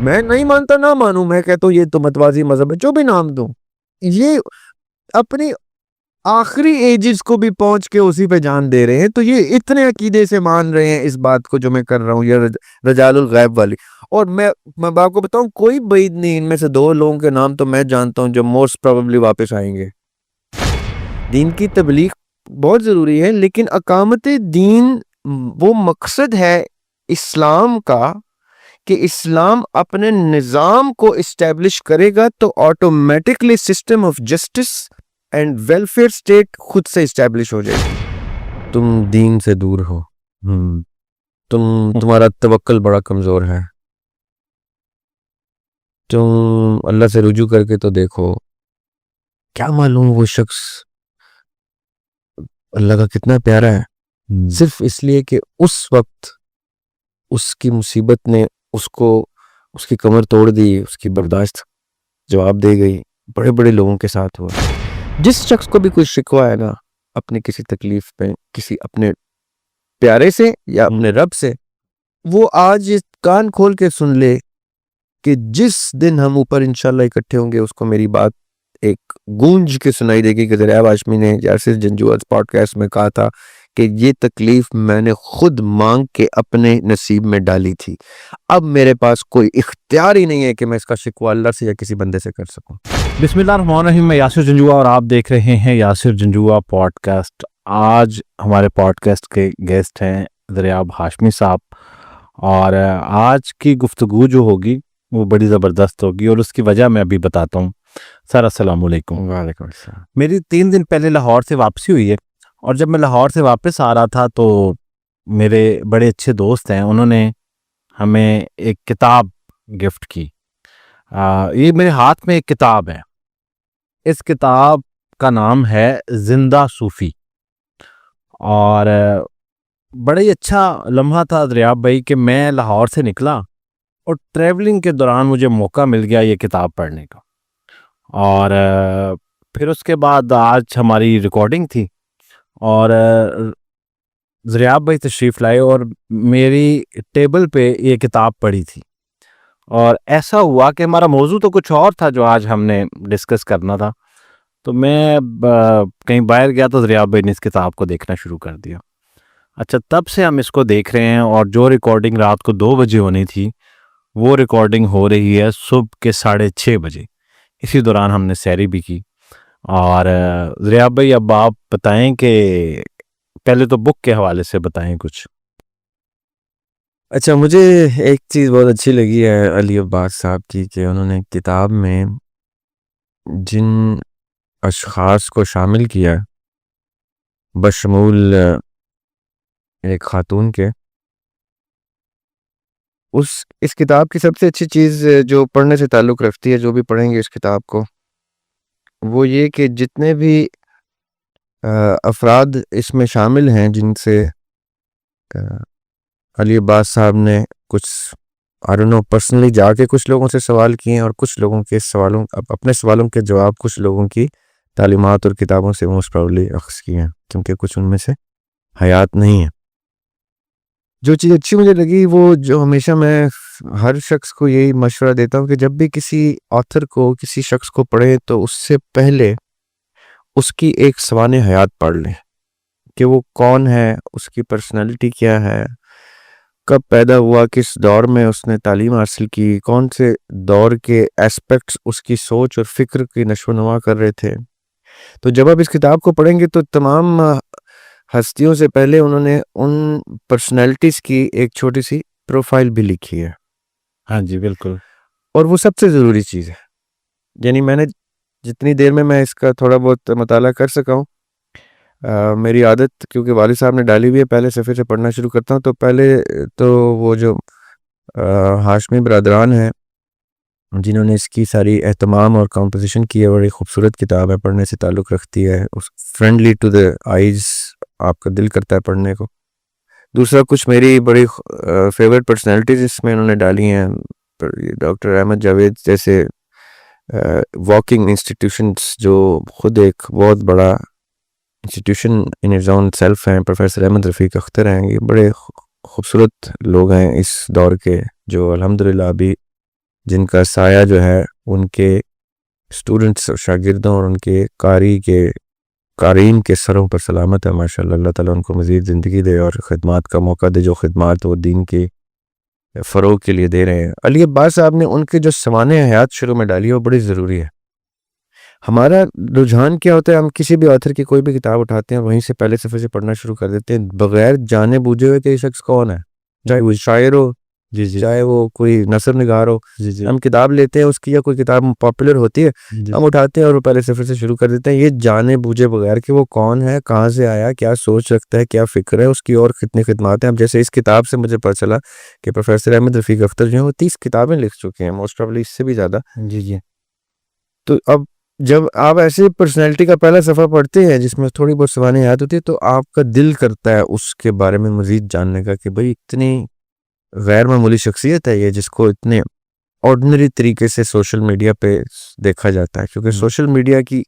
میں نہیں مانتا نہ مانوں، میں کہتا ہوں یہ تو متوازی مذہب ہے، جو بھی نام دوں، یہ اپنی آخری ایجز کو بھی پہنچ کے اسی پہ جان دے رہے ہیں. تو یہ اتنے عقیدے سے مان رہے ہیں اس بات کو جو میں کر رہا ہوں، یہ رجال الغیب والی. اور میں آپ کو بتاؤں کوئی بعید نہیں، ان میں سے 2 لوگوں کے نام تو میں جانتا ہوں جو موسٹ پروبیبلی واپس آئیں گے. دین کی تبلیغ بہت ضروری ہے، لیکن اقامت دین وہ مقصد ہے اسلام کا کہ اسلام اپنے نظام کو اسٹیبلش کرے گا تو automatically system of justice and welfare state خود سے اسٹیبلش ہو جائے گی. تم دین سے دور ہو، تمہارا توکل بڑا کمزور ہے، تم اللہ سے رجوع کر کے تو دیکھو. کیا معلوم وہ شخص اللہ کا کتنا پیارا ہے، صرف اس لیے کہ اس وقت اس کی مصیبت نے اس کی کمر توڑ دی، اس کی برداشت جواب دے گئی. بڑے بڑے لوگوں کے ساتھ ہوا. جس شخص کو بھی کوئی شکوہ ہے نا اپنی کسی تکلیف پہ، کسی اپنے پیارے سے یا اپنے رب سے، وہ آج کان کھول کے سن لے کہ جس دن ہم اوپر انشاءاللہ اکٹھے ہوں گے اس کو میری بات ایک گونج کے سنائی دے گی کہ دریاب ہاشمی نے یاسر جنجوعہ پوڈ کاسٹ میں کہا تھا کہ یہ تکلیف میں نے خود مانگ کے اپنے نصیب میں ڈالی تھی، اب میرے پاس کوئی اختیار ہی نہیں ہے کہ میں اس کا شکوہ اللہ سے یا کسی بندے سے کر سکوں. بسم اللہ الرحمن الرحیم. میں یاسر جنجوعہ اور آپ دیکھ رہے ہیں یاسر جنجوعہ پوڈ کاسٹ. آج ہمارے پوڈ کاسٹ کے گیسٹ ہیں دریاب ہاشمی صاحب، اور آج کی گفتگو جو ہوگی وہ بڑی زبردست ہوگی، اور اس کی وجہ میں ابھی بتاتا ہوں. سر السلام علیکم. وعلیکم السلام. میری 3 دن پہلے لاہور سے واپسی ہوئی ہے، اور جب میں لاہور سے واپس آ رہا تھا تو میرے بڑے اچھے دوست ہیں، انہوں نے ہمیں ایک کتاب گفٹ کی. یہ میرے ہاتھ میں ایک کتاب ہے. اس کتاب کا نام ہے زندہ صوفی، اور بڑا ہی اچھا لمحہ تھا دریاب بھائی کہ میں لاہور سے نکلا اور ٹریولنگ کے دوران مجھے موقع مل گیا یہ کتاب پڑھنے کا. اور پھر اس کے بعد آج ہماری ریکارڈنگ تھی، اور دریاب بھائی تشریف لائے اور میری ٹیبل پہ یہ کتاب پڑھی تھی. اور ایسا ہوا کہ ہمارا موضوع تو کچھ اور تھا جو آج ہم نے ڈسکس کرنا تھا، تو میں کہیں باہر گیا تو دریاب بھائی نے اس کتاب کو دیکھنا شروع کر دیا. اچھا، تب سے ہم اس کو دیکھ رہے ہیں، اور جو ریکارڈنگ رات کو 2 بجے ہونی تھی وہ ریکارڈنگ ہو رہی ہے صبح کے 6:30 بجے. اسی دوران ہم نے سیری بھی کی. اور دریاب بھائی اب آپ بتائیں کہ پہلے تو بک کے حوالے سے بتائیں کچھ. اچھا، مجھے ایک چیز بہت اچھی لگی ہے علی عباس صاحب کی کہ انہوں نے کتاب میں جن اشخاص کو شامل کیا بشمول ایک خاتون کے، اس کتاب کی سب سے اچھی چیز جو پڑھنے سے تعلق رکھتی ہے، جو بھی پڑھیں گے اس کتاب کو، وہ یہ کہ جتنے بھی افراد اس میں شامل ہیں جن سے علی عباس صاحب نے کچھ پرسنلی جا کے کچھ لوگوں سے سوال کیے، اور کچھ لوگوں کے سوالوں اپنے سوالوں کے جواب کچھ لوگوں کی تعلیمات اور کتابوں سے موسٹ پروبیبلی اخذ کیے ہیں، کیونکہ کچھ ان میں سے حیات نہیں ہے. جو چیز اچھی مجھے لگی، وہ جو ہمیشہ میں ہر شخص کو یہی مشورہ دیتا ہوں کہ جب بھی کسی آتھر کو، کسی شخص کو پڑھیں تو اس سے پہلے اس کی ایک سوانح حیات پڑھ لیں کہ وہ کون ہے، اس کی پرسنالٹی کیا ہے، کب پیدا ہوا، کس دور میں اس نے تعلیم حاصل کی، کون سے دور کے ایسپیکٹس اس کی سوچ اور فکر کی نشو و نما کر رہے تھے. تو جب آپ اس کتاب کو پڑھیں گے تو تمام ہستیوں سے پہلے انہوں نے ان پرسنالٹیز کی ایک چھوٹی سی پروفائل بھی لکھی ہے. ہاں جی، بالکل. اور وہ سب سے ضروری چیز ہے. یعنی میں نے جتنی دیر میں اس کا تھوڑا بہت مطالعہ کر سکا ہوں، میری عادت کیونکہ والد صاحب نے ڈالی ہوئی ہے، پہلے صفحے سے پڑھنا شروع کرتا ہوں. تو پہلے تو وہ جو ہاشمی برادران ہیں جنہوں نے اس کی ساری اہتمام اور کمپوزیشن کی ہے، بڑی خوبصورت کتاب ہے، پڑھنے سے تعلق رکھتی ہے، فرینڈلی ٹو دا آئیز، آپ کا دل کرتا ہے پڑھنے کو. دوسرا، کچھ میری بڑی فیورٹ پرسنالٹیز اس میں انہوں نے ڈالی ہیں، ڈاکٹر احمد جاوید جیسے واکنگ انسٹیٹیوشنز جو خود ایک بہت بڑا institution in his own self ہیں، پروفیسر احمد رفیق اختر ہیں. یہ بڑے خوبصورت لوگ ہیں اس دور کے جو الحمدللہ ابھی جن کا سایہ جو ہے ان کے اسٹوڈنٹس اور شاگردوں اور ان کے قارئین کے سروں پر سلامت ہے ماشاءاللہ. اللہ تعالیٰ ان کو مزید زندگی دے اور خدمات کا موقع دے، جو خدمات وہ دین کے فروغ کے لیے دے رہے ہیں. علی عباس صاحب نے ان کے جو سوانح حیات شروع میں ڈالی ہے وہ بڑی ضروری ہے. ہمارا رجحان کیا ہوتا ہے، ہم کسی بھی آتھر کی کوئی بھی کتاب اٹھاتے ہیں وہیں سے پہلے صفحے سے پڑھنا شروع کر دیتے ہیں بغیر جانے بوجھے ہوئے کہ یہ شخص کون ہے، چاہے وہ شاعر ہو، جی جی چاہے وہ کوئی نثر نگار ہو. جی جی ہم کتاب لیتے ہیں اس کی، یا کوئی کتاب پاپولر ہوتی ہے جی ہم اٹھاتے ہیں اور وہ پہلے صفحے سے شروع کر دیتے ہیں، یہ جانے بوجھے بغیر کہ وہ کون ہے، کہاں سے آیا، کیا سوچ رکھتا ہے، کیا فکر ہے اس کی، اور کتنی خدمات ہیں. اب جیسے اس کتاب سے مجھے پتہ چلا کہ پروفیسر احمد رفیق اختر جو ہیں وہ 30 کتابیں لکھ چکے ہیں، موسٹ پروبلی اس سے بھی زیادہ. جی جی تو اب جب آپ ایسی پرسنالٹی کا پہلا صفحہ پڑھتے ہیں جس میں تھوڑی بہت سوانح یاد ہوتی ہے تو آپ کا دل کرتا ہے اس کے بارے میں مزید جاننے کا، کہ بھئی اتنی غیر معمولی شخصیت ہے یہ جس کو اتنے آرڈنری طریقے سے سوشل میڈیا پہ دیکھا جاتا ہے. کیونکہ سوشل میڈیا کی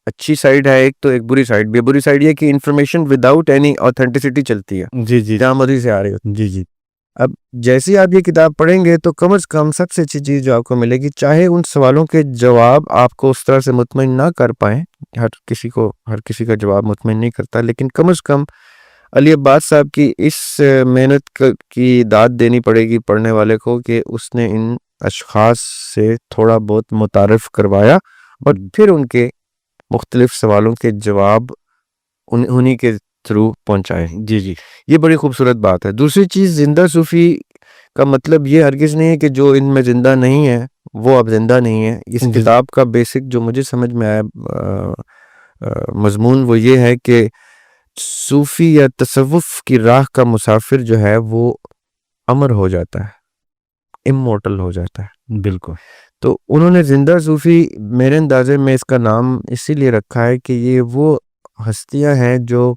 اچھی سائیڈ ہے ایک، تو ایک بری سائیڈ بھی ہے. بری سائیڈ یہ کہ انفارمیشن وداؤٹ اینی آتھینٹسٹی چلتی ہے، جی جی جہاں مرضی سے آ رہی ہوتی ہے. جی جی اب جیسے آپ یہ کتاب پڑھیں گے تو کم از کم سب سے اچھی چیز جو آپ کو ملے گی، چاہے ان سوالوں کے جواب آپ کو اس طرح سے مطمئن نہ کر پائیں، ہر کسی کا جواب مطمئن نہیں کرتا، لیکن کم از کم علی عباس صاحب کی اس محنت کی داد دینی پڑے گی پڑھنے والے کو کہ اس نے ان اشخاص سے تھوڑا بہت متعارف کروایا اور پھر ان کے مختلف سوالوں کے جواب انہی کے تھرو پہنچائے. جی جی یہ بڑی خوبصورت بات ہے. دوسری چیز، زندہ صوفی کا مطلب یہ ہرگز نہیں ہے کہ جو ان میں زندہ نہیں ہے وہ اب زندہ نہیں ہے. اس جی کتاب کا بیسک جو مجھے سمجھ میں آیا مضمون وہ یہ ہے کہ صوفی یا تصوف کی راہ کا مسافر جو ہے وہ امر ہو جاتا ہے، امورٹل ہو جاتا ہے. بالکل. تو انہوں نے زندہ صوفی میرے اندازے میں اس کا نام اسی لیے رکھا ہے کہ یہ وہ ہستیاں ہیں جو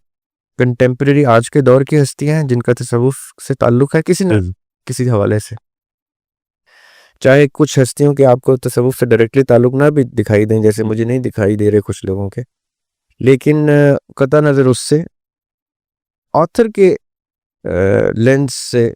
کنٹمپریری آج کے دور کی ہستیاں ہیں جن کا تصوف سے تعلق ہے کسی حوالے سے. چاہے کچھ ہستیوں کے آپ کو تصوف سے ڈائریکٹلی تعلق نہ بھی دکھائی دیں، جیسے مجھے نہیں دکھائی دے رہے کچھ لوگوں کے، لیکن قطع نظر اس سے آتھر کے لینس سے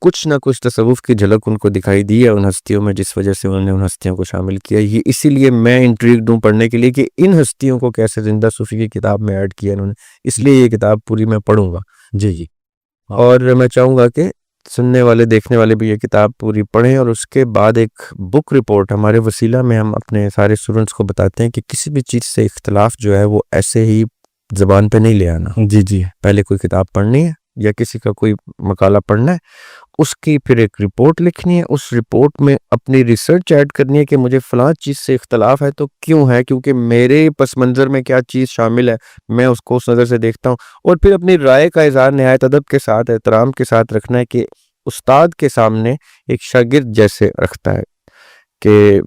کچھ نہ کچھ تصوف کی جھلک ان کو دکھائی دی ہے ان ہستیوں میں، جس وجہ سے انہوں نے ان ہستیوں کو شامل کیا. یہ اسی لیے میں انٹریگڈ ہوں پڑھنے کے لیے کہ ان ہستیوں کو کیسے زندہ صوفی کی کتاب میں ایڈ کیا انہوں نے. اس لیے یہ کتاب پوری میں پڑھوں گا. جی جی اور میں چاہوں گا کہ سننے والے دیکھنے والے بھی یہ کتاب پوری پڑھیں، اور اس کے بعد ایک بک رپورٹ ہمارے وسیلہ میں ہم اپنے سارے اسٹوڈنٹس کو بتاتے ہیں کہ کسی بھی چیز سے اختلاف جو ہے وہ ایسے ہی زبان پہ نہیں لے آنا. جی جی پہلے کوئی کتاب پڑھنی ہے یا کسی کا کوئی مقالہ پڑھنا ہے، اس کی پھر ایک رپورٹ لکھنی ہے، اس رپورٹ میں اپنی ریسرچ ایڈ کرنی ہے کہ مجھے فلاں چیز سے اختلاف ہے تو کیوں ہے، کیونکہ میرے پس منظر میں کیا چیز شامل ہے میں اس کو اس نظر سے دیکھتا ہوں. اور پھر اپنی رائے کا اظہار نہایت ادب کے ساتھ، احترام کے ساتھ رکھنا ہے کہ استاد کے سامنے ایک شاگرد جیسے رکھتا ہے کہ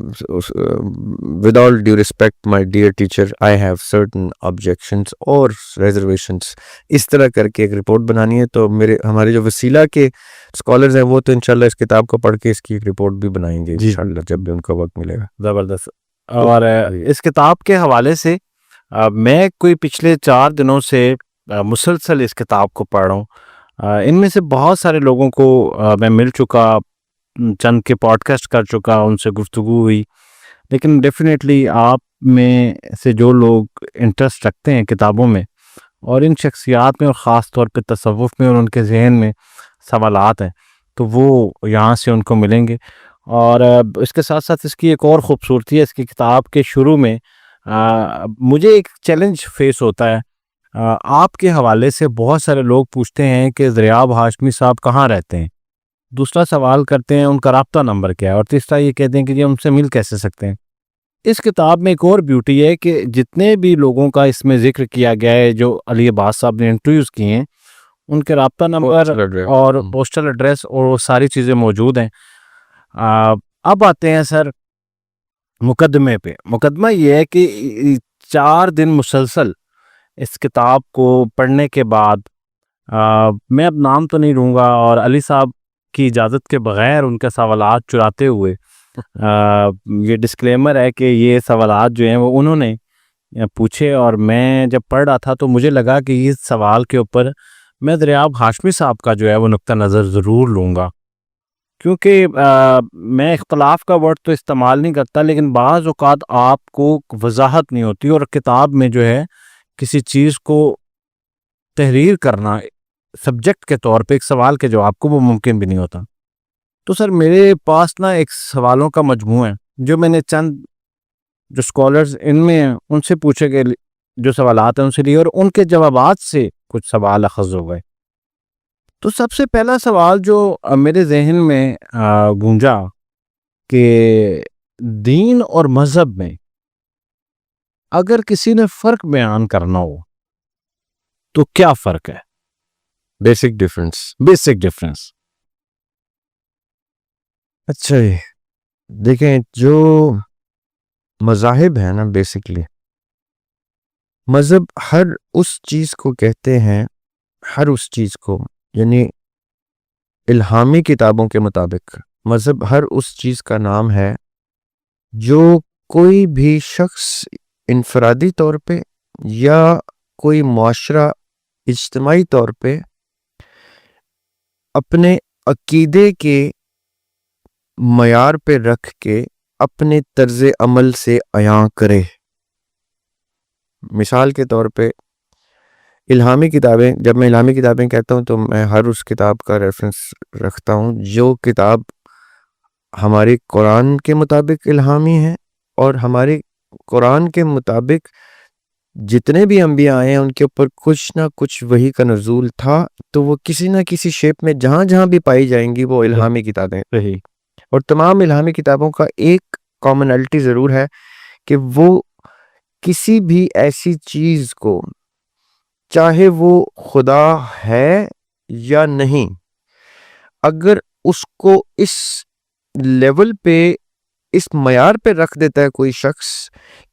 with all due respect my dear teacher I have certain objections اور reservations. اس طرح کر کے ایک رپورٹ بنانی ہے. تو ہمارے جو وسیلہ کے اسکالرز ہیں وہ تو انشاءاللہ اس کتاب کو پڑھ کے اس کی ایک رپورٹ بھی بنائیں گے انشاءاللہ جب بھی ان کو وقت ملے گا. زبردست. اور اس کتاب کے حوالے سے میں کوئی پچھلے 4 دنوں سے مسلسل اس کتاب کو پڑھ رہا ہوں. ان میں سے بہت سارے لوگوں کو میں مل چکا، چند کے پوڈ کاسٹ کر چکا، ان سے گفتگو ہوئی، لیکن ڈیفینیٹلی آپ میں سے جو لوگ انٹرسٹ رکھتے ہیں کتابوں میں اور ان شخصیات میں، اور خاص طور پہ تصوف میں اور ان کے ذہن میں سوالات ہیں، تو وہ یہاں سے ان کو ملیں گے. اور اس کے ساتھ ساتھ اس کی ایک اور خوبصورتی ہے، اس کی کتاب کے شروع میں مجھے ایک چیلنج فیس ہوتا ہے. آپ کے حوالے سے بہت سارے لوگ پوچھتے ہیں کہ دریاب ہاشمی صاحب کہاں رہتے ہیں، دوسرا سوال کرتے ہیں ان کا رابطہ نمبر کیا ہے، اور تیسرا یہ کہتے ہیں کہ جی ہم سے مل کیسے سکتے ہیں. اس کتاب میں ایک اور بیوٹی ہے کہ جتنے بھی لوگوں کا اس میں ذکر کیا گیا ہے جو علی عباس صاحب نے انٹرویوز کیے ہیں، ان کے رابطہ نمبر اور پوسٹل ایڈریس اور وہ ساری چیزیں موجود ہیں. اب آتے ہیں سر مقدمے پہ. مقدمہ یہ ہے کہ 4 دن مسلسل اس کتاب کو پڑھنے کے بعد میں اب نام تو نہیں لوں گا، اور علی صاحب کی اجازت کے بغیر ان کے سوالات چراتے ہوئے یہ ڈسکلیمر ہے کہ یہ سوالات جو ہیں وہ انہوں نے پوچھے، اور میں جب پڑھ رہا تھا تو مجھے لگا کہ اس سوال کے اوپر میں دریاب ہاشمی صاحب کا جو ہے وہ نقطہ نظر ضرور لوں گا، کیونکہ میں اختلاف کا ورڈ تو استعمال نہیں کرتا، لیکن بعض اوقات آپ کو وضاحت نہیں ہوتی، اور کتاب میں جو ہے کسی چیز کو تحریر کرنا سبجیکٹ کے طور پہ ایک سوال کے جواب کو وہ ممکن بھی نہیں ہوتا. تو سر میرے پاس نا ایک سوالوں کا مجموعہ ہے جو میں نے چند جو اسکالرز ان میں ہیں ان سے پوچھے گئے جو سوالات ہیں ان سے لیے، اور ان کے جوابات سے کچھ سوال اخذ ہو گئے. تو سب سے پہلا سوال جو میرے ذہن میں گونجا کہ دین اور مذہب میں اگر کسی نے فرق بیان کرنا ہو تو کیا فرق ہے؟ Basic difference. Basic difference. اچھا جی، دیکھیں جو مذاہب ہے نا، بیسکلی مذہب ہر اس چیز کو کہتے ہیں، ہر اس چیز کو، یعنی الہامی کتابوں کے مطابق مذہب ہر اس چیز کا نام ہے جو کوئی بھی شخص انفرادی طور پہ یا کوئی معاشرہ اجتماعی طور پہ اپنے عقیدے کے معیار پہ رکھ کے اپنے طرز عمل سے عیاں کرے. مثال کے طور پہ الہامی کتابیں، جب میں الہامی کتابیں کہتا ہوں تو میں ہر اس کتاب کا ریفرنس رکھتا ہوں جو کتاب ہماری قرآن کے مطابق الہامی ہے، اور ہماری قرآن کے مطابق جتنے بھی انبیاء آئے ہیں ان کے اوپر کچھ نہ کچھ وحی کا نزول تھا، تو وہ کسی نہ کسی شیپ میں جہاں جہاں بھی پائی جائیں گی وہ الہامی کتابیں. صحیح. اور تمام الہامی کتابوں کا ایک کامنلٹی ضرور ہے کہ وہ کسی بھی ایسی چیز کو، چاہے وہ خدا ہے یا نہیں، اگر اس کو اس لیول پہ، اس معیار پہ رکھ دیتا ہے کوئی شخص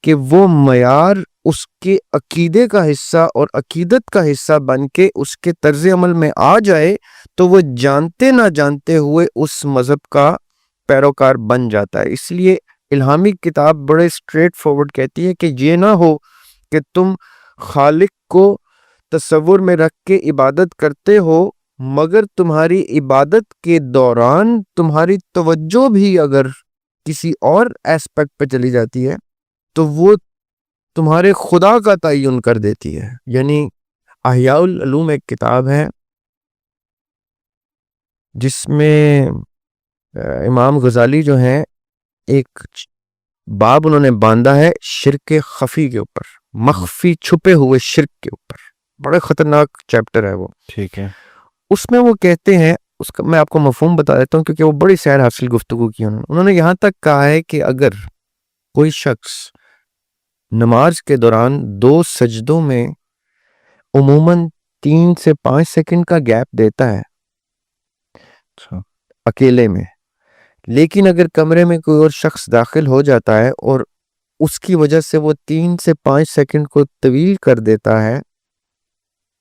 کہ وہ معیار اس کے عقیدے کا حصہ اور عقیدت کا حصہ بن کے اس کے طرز عمل میں آ جائے، تو وہ جانتے نہ جانتے ہوئے اس مذہب کا پیروکار بن جاتا ہے. اس لیے الہامی کتاب بڑے اسٹریٹ فارورڈ کہتی ہے کہ یہ نہ ہو کہ تم خالق کو تصور میں رکھ کے عبادت کرتے ہو، مگر تمہاری عبادت کے دوران تمہاری توجہ بھی اگر کسی اور ایسپیکٹ پہ چلی جاتی ہے تو وہ تمہارے خدا کا تعین کر دیتی ہے. یعنی احیاء العلوم ایک کتاب ہے جس میں امام غزالی جو ہیں ایک باب انہوں نے باندھا ہے شرک خفی کے اوپر، مخفی چھپے ہوئے شرک کے اوپر. بڑا خطرناک چیپٹر ہے وہ. ٹھیک ہے. اس میں وہ کہتے ہیں، اس کا میں آپ کو مفہوم بتا دیتا ہوں کیونکہ وہ بڑی سیر حاصل گفتگو کی انہوں نے یہاں تک کہا ہے کہ اگر کوئی شخص نماز کے دوران 2 سجدوں میں عموماً 3 سے 5 سیکنڈ کا گیپ دیتا ہے اکیلے میں، لیکن اگر کمرے میں کوئی اور شخص داخل ہو جاتا ہے اور اس کی وجہ سے وہ 3 سے 5 سیکنڈ کو طویل کر دیتا ہے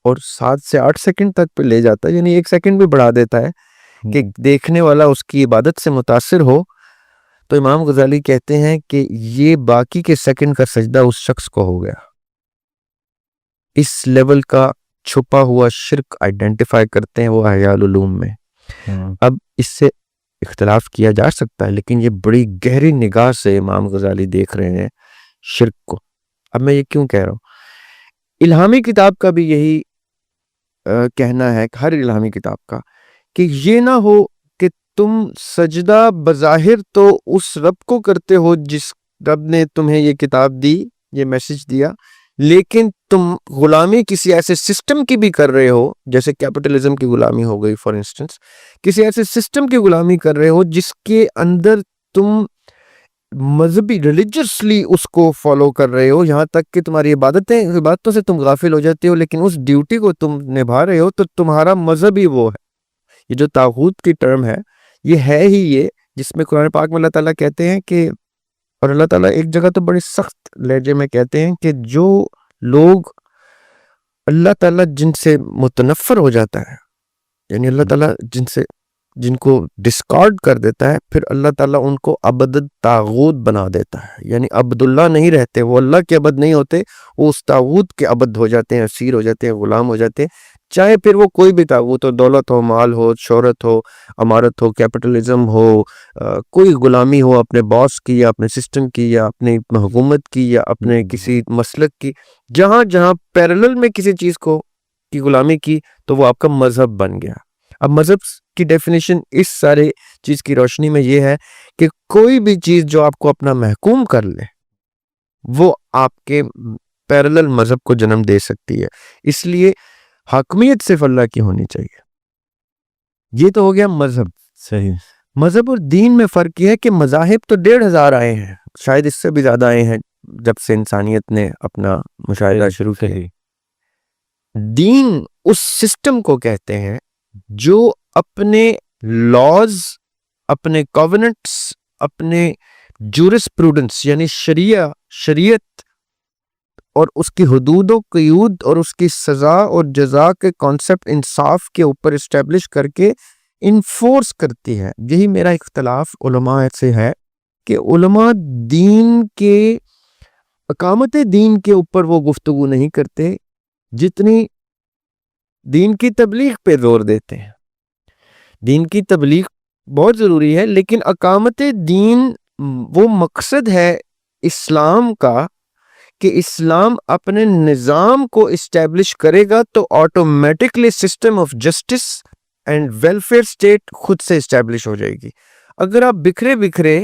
اور 7 سے 8 سیکنڈ تک پہ لے جاتا ہے، یعنی 1 سیکنڈ بھی بڑھا دیتا ہے کہ دیکھنے والا اس کی عبادت سے متاثر ہو، تو امام غزالی کہتے ہیں کہ یہ باقی کے سیکنڈ کا سجدہ اس شخص کو ہو گیا. اس لیول کا چھپا ہوا شرک آئیڈینٹیفائی کرتے ہیں وہ احیاء العلوم میں. اب اس سے اختلاف کیا جا سکتا ہے، لیکن یہ بڑی گہری نگاہ سے امام غزالی دیکھ رہے ہیں شرک کو. اب میں یہ کیوں کہہ رہا ہوں، الہامی کتاب کا بھی یہی کہنا ہے، ہر الہامی کتاب کا، کہ یہ نہ ہو کہ تم سجدہ بظاہر تو اس رب کو کرتے ہو جس رب نے تمہیں یہ کتاب دی، یہ میسج دیا، لیکن تم غلامی کسی ایسے سسٹم کی بھی کر رہے ہو، جیسے کیپٹلزم کی غلامی ہو گئی فار انسٹنس، کسی ایسے سسٹم کی غلامی کر رہے ہو جس کے اندر تم مذہبی ریلیجسلی اس کو فالو کر رہے ہو، یہاں تک کہ تمہاری عبادتوں سے تم غافل ہو جاتے ہو، لیکن اس ڈیوٹی کو تم نبھا رہے ہو، تو تمہارا مذہب ہی وہ ہے. یہ جو طاغوت کی ٹرم ہے یہ ہے ہی یہ، جس میں قرآن پاک میں اللہ تعالیٰ کہتے ہیں کہ، اور اللہ تعالیٰ ایک جگہ تو بڑی سخت لہجے میں کہتے ہیں کہ جو لوگ اللہ تعالیٰ جن سے متنفر ہو جاتا ہے، یعنی اللہ تعالیٰ جن کو ڈسکارڈ کر دیتا ہے، پھر اللہ تعالیٰ ان کو عبد طاغوت بنا دیتا ہے. یعنی عبداللہ نہیں رہتے، وہ اللہ کے عبد نہیں ہوتے، وہ اس طاغوت کے عبد ہو جاتے ہیں، اسیر ہو جاتے ہیں، غلام ہو جاتے ہیں. چاہے پھر وہ کوئی بھی طاغوت ہو، دولت ہو، مال ہو، شہرت ہو، امارت ہو، کیپٹلزم ہو، کوئی غلامی ہو اپنے باس کی یا اپنے سسٹم کی یا اپنی حکومت کی یا اپنے کسی مسلک کی، جہاں جہاں پیرلل میں کسی چیز کو کی غلامی کی تو وہ آپ کا مذہب بن گیا. اب مذہب کی ڈیفینیشن اس سارے چیز کی روشنی میں یہ ہے کہ کوئی بھی چیز جو آپ کو اپنا محکوم کر لے وہ آپ کے پیرلل مذہب کو جنم دے سکتی ہے. اس لیے حاکمیت صرف اللہ کی ہونی چاہیے. یہ تو ہو گیا مذہب. صحیح. مذہب اور دین میں فرق یہ ہے کہ مذاہب تو 1500 آئے ہیں، شاید اس سے بھی زیادہ آئے ہیں جب سے انسانیت نے اپنا مشاہدہ شروع کیا. دین اس سسٹم کو کہتے ہیں جو اپنے لاز، اپنے کووننٹس، اپنے جورسپروڈنس یعنی شریعت اور اس کی حدود و قیود اور اس کی سزا اور جزا کے کانسیپٹ انصاف کے اوپر اسٹیبلش کر کے انفورس کرتی ہے. یہی میرا اختلاف علماء سے ہے کہ علماء دین کے اقامت دین کے اوپر وہ گفتگو نہیں کرتے جتنی دین کی تبلیغ پہ زور دیتے ہیں. دین کی تبلیغ بہت ضروری ہے، لیکن اقامت دین وہ مقصد ہے اسلام کا کہ اسلام اپنے نظام کو اسٹیبلش کرے گا تو automatically system of justice and welfare state خود سے اسٹیبلش ہو جائے گی. اگر آپ بکھرے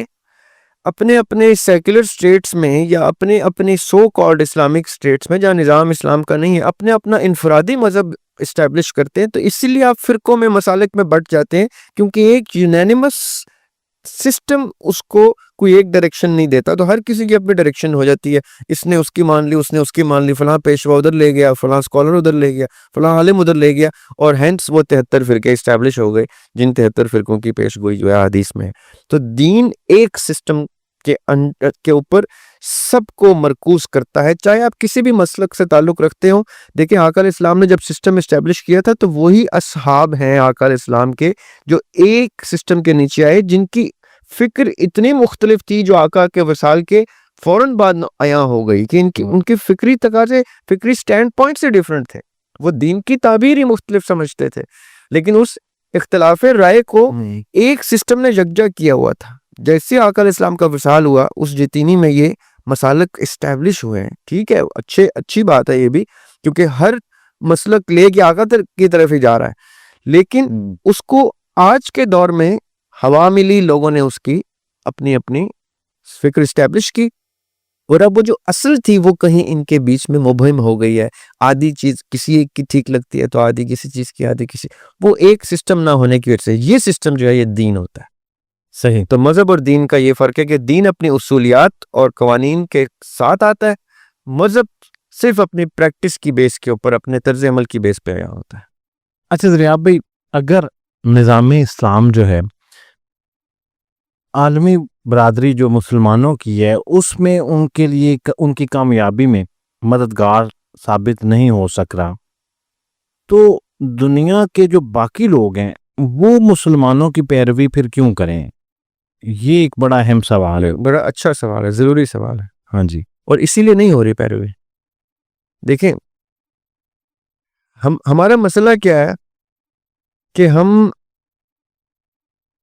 اپنے اپنے سیکولر اسٹیٹس میں یا اپنے اپنے سو کالڈ اسلامک اسٹیٹس میں جہاں نظام اسلام کا نہیں ہے اپنے اپنا انفرادی مذہب اسٹیبلش کرتے ہیں تو اسی لیے آپ فرقوں میں مسالک میں بٹ جاتے ہیں، کیونکہ ایک یونینیمس سسٹم اس کو کوئی ایک ڈائریکشن نہیں دیتا، تو ہر کسی کی اپنی ڈائریکشن ہو جاتی ہے. اس نے اس کی مان لی، اس نے اس کی مان لی، فلاں پیشوا ادھر لے گیا، فلاں اسکالر ادھر لے گیا، فلاں عالم ادھر لے گیا، اور ہینس وہ 73 فرقے اسٹیبلش ہو گئے جن 73 فرقوں کی پیش گوئی جو ہے حدیث میں. تو دین ایک سسٹم کے اوپر سب کو مرکوز کرتا ہے، چاہے آپ کسی بھی مسلک سے تعلق رکھتے ہو. دیکھیں آقا علیہ السلام نے جب سسٹم اسٹیبلش کیا تھا تو وہی اصحاب ہیں آقا علیہ السلام کے جو ایک سسٹم کے نیچے آئے، جن کی فکر اتنی مختلف تھی جو آقا کے وصال کے فوراً بعد عیاں ہو گئی کہ ان کے فکری تقاضے، فکری سٹینڈ پوائنٹ سے ڈیفرنٹ تھے. وہ دین کی تعبیر ہی مختلف سمجھتے تھے، لیکن اس اختلاف رائے کو ایک سسٹم نے یکجا کیا ہوا تھا. جیسے آقا علیہ السلام کا وصال ہوا اس جتینی میں یہ مسالک اسٹیبلش ہوئے ہیں. ٹھیک ہے، اچھی بات ہے یہ بھی، کیونکہ ہر مسلک لے کے آقا کی طرف ہی جا رہا ہے، لیکن اس کو آج کے دور میں ہوا ملی، لوگوں نے اس کی اپنی اپنی فکر اسٹیبلش کی، اور اب وہ جو اصل تھی وہ کہیں ان کے بیچ میں مبہم ہو گئی ہے. آدھی چیز کسی ایک کی ٹھیک لگتی ہے تو آدھی کسی چیز کی، آدھی کسی، وہ ایک سسٹم نہ ہونے کی وجہ سے یہ سسٹم جو ہے یہ دین ہوتا ہے. صحیح. تو مذہب اور دین کا یہ فرق ہے کہ دین اپنی اصولیات اور قوانین کے ساتھ آتا ہے، مذہب صرف اپنی پریکٹس کی بیس کے اوپر، اپنے طرز عمل کی بیس پہ آیا ہوتا ہے. اچھا دریاب بھائی، اگر نظام اسلام جو ہے عالمی برادری جو مسلمانوں کی ہے اس میں ان کے لیے ان کی کامیابی میں مددگار ثابت نہیں ہو سک رہا، تو دنیا کے جو باقی لوگ ہیں وہ مسلمانوں کی پیروی پھر کیوں کریں؟ یہ ایک بڑا اہم سوال ہے. بڑا اچھا سوال ہے، ضروری سوال ہے. ہاں جی. اور اسی لیے نہیں ہو رہی پیروی. دیکھیں ہمارا مسئلہ کیا ہے کہ ہم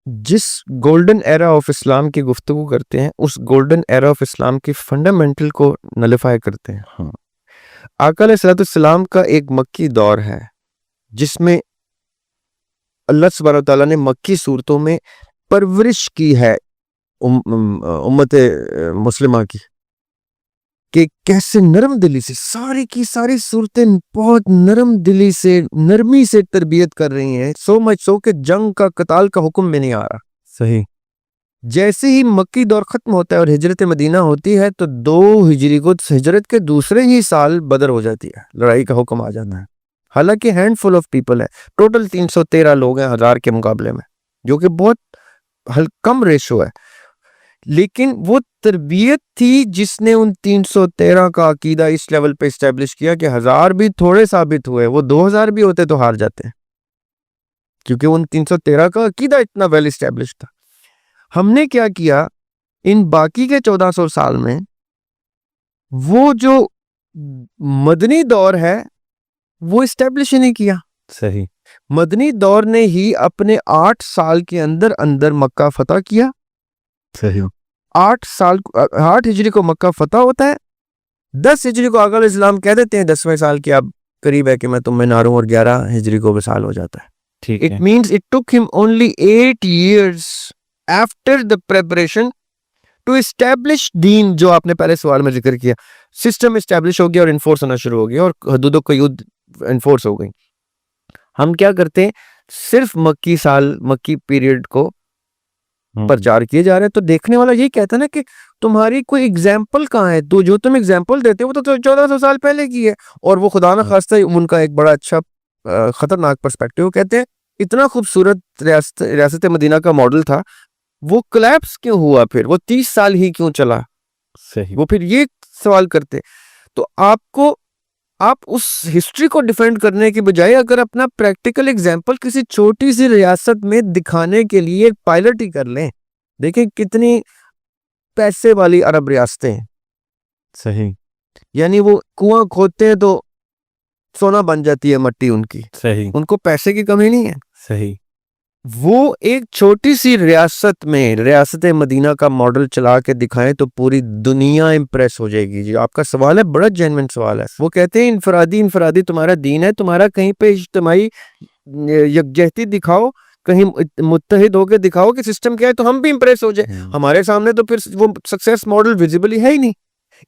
جس گولڈن ایرا آف اسلام کی گفتگو کرتے ہیں اس گولڈن ایرا آف اسلام کی فنڈامنٹل کو نلیفائی کرتے ہیں. آقا علیہ السلام کا ایک مکی دور ہے جس میں اللہ سبحانہ وتعالیٰ نے مکی صورتوں میں پرورش کی ہے امت مسلمہ کی، کہ کیسے نرم دلی سے ساری کی ساری صورتیں بہت نرم دلی سے، نرمی سے تربیت کر رہی ہیں، سو مچ سو کہ جنگ کا، قتال کا حکم بھی نہیں آ رہا. صحیح. جیسے ہی مکی دور ختم ہوتا ہے اور ہجرت مدینہ ہوتی ہے تو 2 ہجری کو ہجرت کے دوسرے ہی سال بدر ہو جاتی ہے، لڑائی کا حکم آ جاتا ہے. حالانکہ ہینڈ فل آف پیپل ہے، ٹوٹل 313 لوگ ہیں 1000 کے مقابلے میں، جو کہ بہت کم ریشو ہے، لیکن وہ تربیت تھی جس نے ان 313 کا عقیدہ اس لیول پہ اسٹیبلش کیا کہ 1000 بھی تھوڑے ثابت ہوئے، وہ 2000 بھی ہوتے تو ہار جاتے ہیں، کیونکہ ان 313 کا عقیدہ اتنا ویل اسٹیبلش تھا. ہم نے کیا کیا ان باقی کے 1400 سال میں، وہ جو مدنی دور ہے وہ اسٹیبلش ہی نہیں کیا. صحیح مدنی دور نے ہی اپنے 8 سال کے اندر اندر مکہ فتح کیا. صحیح 8 ہجری کو مکہ فتح ہوتا ہے. 10 ہجری کو آقا علیہ السلام کہہ دیتے ہیں 10ویں سال کے اب قریب ہے کہ میں تم میں نہ رہوں, اور 11 ہجری کو وصال ہو جاتا ہے. ٹھیک It ہے. means it took him only 8 years after the preparation to establish دین, جو آپ نے پہلے سوال میں ذکر کیا. سسٹم اسٹیبلش ہو گیا اور انفورس ہونا شروع ہو گیا, اور حدود و قیود انفورس ہو گئی. ہم کیا کرتے ہیں, صرف مکی پیریڈ کو پرچار کیے جا رہے ہیں. تو دیکھنے والا یہی کہتا ہے نا کہ تمہاری کوئی اگزامپل کہاں ہے, تو جو تم اگزامپل دیتے ہو وہ تو 1400 سال پہلے کی ہے. اور وہ خدا نہ خواستہ ان کا ایک بڑا اچھا خطرناک پرسپیکٹیو, کہتے ہیں اتنا خوبصورت ریاست مدینہ کا ماڈل تھا, وہ کلیپس کیوں ہوا, پھر وہ 30 سال ہی کیوں چلا. صحیح وہ پھر یہ سوال کرتے. تو آپ اس ہسٹری کو ڈیفینڈ کرنے کے بجائے اگر اپنا پریکٹیکل ایگزامپل کسی چھوٹی سی ریاست میں دکھانے کے لیے ایک پائلٹ ہی کر لیں. دیکھیں کتنی پیسے والی عرب ریاستیں ہیں, صحیح یعنی وہ کنواں کھودتے ہیں تو سونا بن جاتی ہے مٹی ان کی, صحیح ان کو پیسے کی کمی نہیں ہے. صحیح وہ ایک چھوٹی سی ریاست میں ریاست مدینہ کا ماڈل چلا کے دکھائیں تو پوری دنیا امپریس ہو جائے گی. جی آپ کا سوال ہے بڑا جینوین سوال ہے. وہ کہتے ہیں انفرادی تمہارا دین ہے, تمہارا کہیں پہ اجتماعی یکجہتی دکھاؤ, کہیں متحد ہو کے دکھاؤ کہ سسٹم کیا ہے, تو ہم بھی امپریس ہو جائیں. ہمارے سامنے تو پھر وہ سکسیس ماڈل ویزیبل ہے ہی نہیں.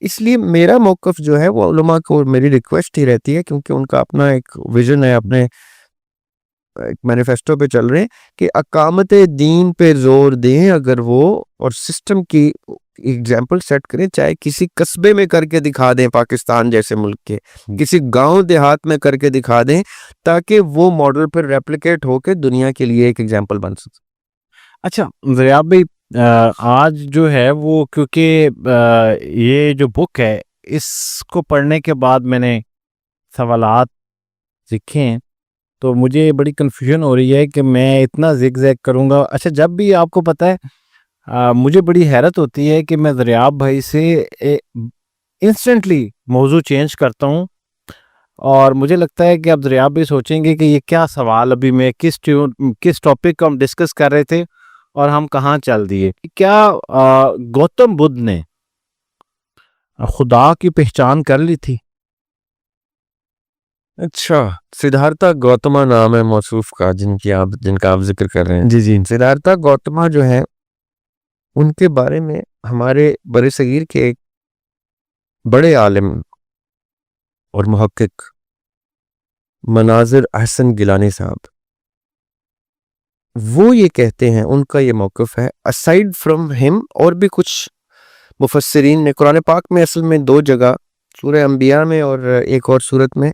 اس لیے میرا موقف جو ہے وہ علماء کو میری ریکویسٹ ہی رہتی ہے, کیونکہ ان کا اپنا ایک ویژن ہے, اپنے ایک مینیفیسٹو پہ چل رہے ہیں کہ اقامت دین پہ زور دیں اگر وہ, اور سسٹم کی ایگزامپل سیٹ کریں, چاہے کسی قصبے میں کر کے دکھا دیں پاکستان جیسے ملک کے, کسی گاؤں دیہات میں کر کے دکھا دیں, تاکہ وہ ماڈل پھر ریپلیکیٹ ہو کے دنیا کے لیے ایک ایگزامپل بن سکے. اچھا ضیاب بھائی, آج جو ہے وہ کیونکہ یہ جو بک ہے اس کو پڑھنے کے بعد میں نے سوالات لکھے ہیں, تو مجھے بڑی کنفیوژن ہو رہی ہے کہ میں اتنا زگ زیگ کروں گا. اچھا جب بھی آپ کو پتہ ہے مجھے بڑی حیرت ہوتی ہے کہ میں دریاب بھائی سے انسٹنٹلی موضوع چینج کرتا ہوں, اور مجھے لگتا ہے کہ اب دریاب بھی سوچیں گے کہ یہ کیا سوال, ابھی میں کس ٹاپک کو ہم ڈسکس کر رہے تھے اور ہم کہاں چل دیے. کیا گوتم بدھ نے خدا کی پہچان کر لی تھی؟ اچھا, سدھارتھا گوتما نام ہے موصوف کا جن کا آپ ذکر کر رہے ہیں. جی سدھارتھا گوتما جو ہے, ان کے بارے میں ہمارے بر صغیر کے ایک بڑے عالم اور محقق مناظر احسن گیلانی صاحب, وہ یہ کہتے ہیں, ان کا یہ موقف ہے, اسائڈ فرام ہم اور بھی کچھ مفسرین نے قرآن پاک میں اصل میں 2 جگہ, سورہ انبیاء میں اور ایک اور سورت میں,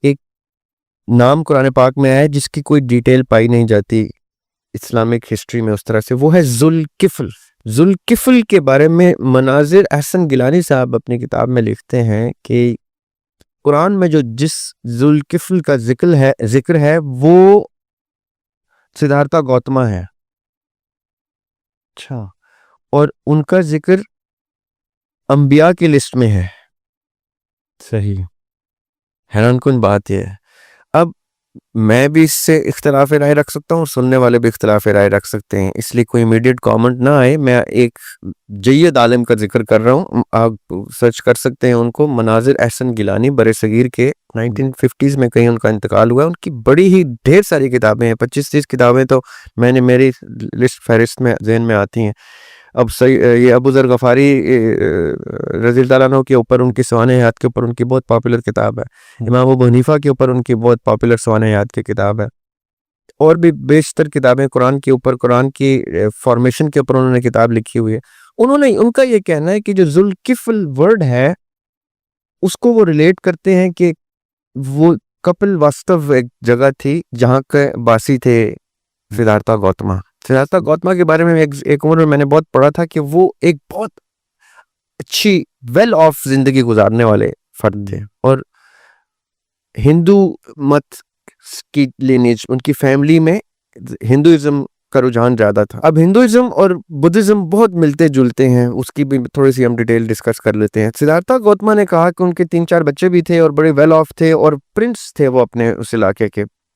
ایک نام قرآن پاک میں آیا جس کی کوئی ڈیٹیل پائی نہیں جاتی اسلامک ہسٹری میں اس طرح سے, وہ ہے ذوالکفل. ذوالکفل کے بارے میں مناظر احسن گیلانی صاحب اپنی کتاب میں لکھتے ہیں کہ قرآن میں جو جس ذوالکفل کا ذکر ہے وہ سدھارتھا گوتما ہے. اچھا, اور ان کا ذکر انبیاء کی لسٹ میں ہے. صحیح, حیران کن بات یہ ہے. اب میں بھی اس سے اختلاف رائے رکھ سکتا ہوں, سننے والے بھی اختلاف رائے رکھ سکتے ہیں, اس لیے کوئی امیڈیٹ کامنٹ نہ آئے. میں ایک جید عالم کا ذکر کر رہا ہوں, آپ سرچ کر سکتے ہیں ان کو, مناظر احسن گیلانی, بر صغیر کے 1950s میں کہیں ان کا انتقال ہوا ہے. ان کی بڑی ہی ڈھیر ساری کتابیں ہیں, 25-30 کتابیں تو میں نے میری لسٹ فہرست میں ذہن میں آتی ہیں. اب یہ ابو ذر غفاری رضی اللہ تعالیٰ عنہ کے اوپر, ان کی سوانح حیات کے اوپر ان کی بہت پاپولر کتاب ہے. امام ابو حنیفہ کے اوپر ان کی بہت پاپولر سوانح حیات کی کتاب ہے. اور بھی بیشتر کتابیں قرآن کے اوپر, قرآن کی فارمیشن کے اوپر انہوں نے کتاب لکھی ہوئی ہے. ان کا یہ کہنا ہے کہ جو ذوالکفل ورڈ ہے اس کو وہ ریلیٹ کرتے ہیں کہ وہ کپل واستو ایک جگہ تھی جہاں کے باسی تھے سدھارتھا گوتما. سدھارتھا گوتما کے بارے میں ایک عمر میں میں نے بہت پڑھا تھا کہ وہ ایک بہت اچھی ویل آف زندگی گزارنے والے فرد تھے, اور ہندو مت کی لینیج, ان کی فیملی میں ہندوازم کا رجحان زیادہ تھا. اب ہندوازم اور بدھزم بہت ملتے جلتے ہیں, اس کی بھی تھوڑی سی ہم ڈیٹیل ڈسکس کر لیتے ہیں. سدھارتھا گوتما نے کہا کہ ان کے 3-4 بچے بھی تھے اور بڑے ویل آف تھے اور پرنس تھے وہ اپنے اس علاقے کے.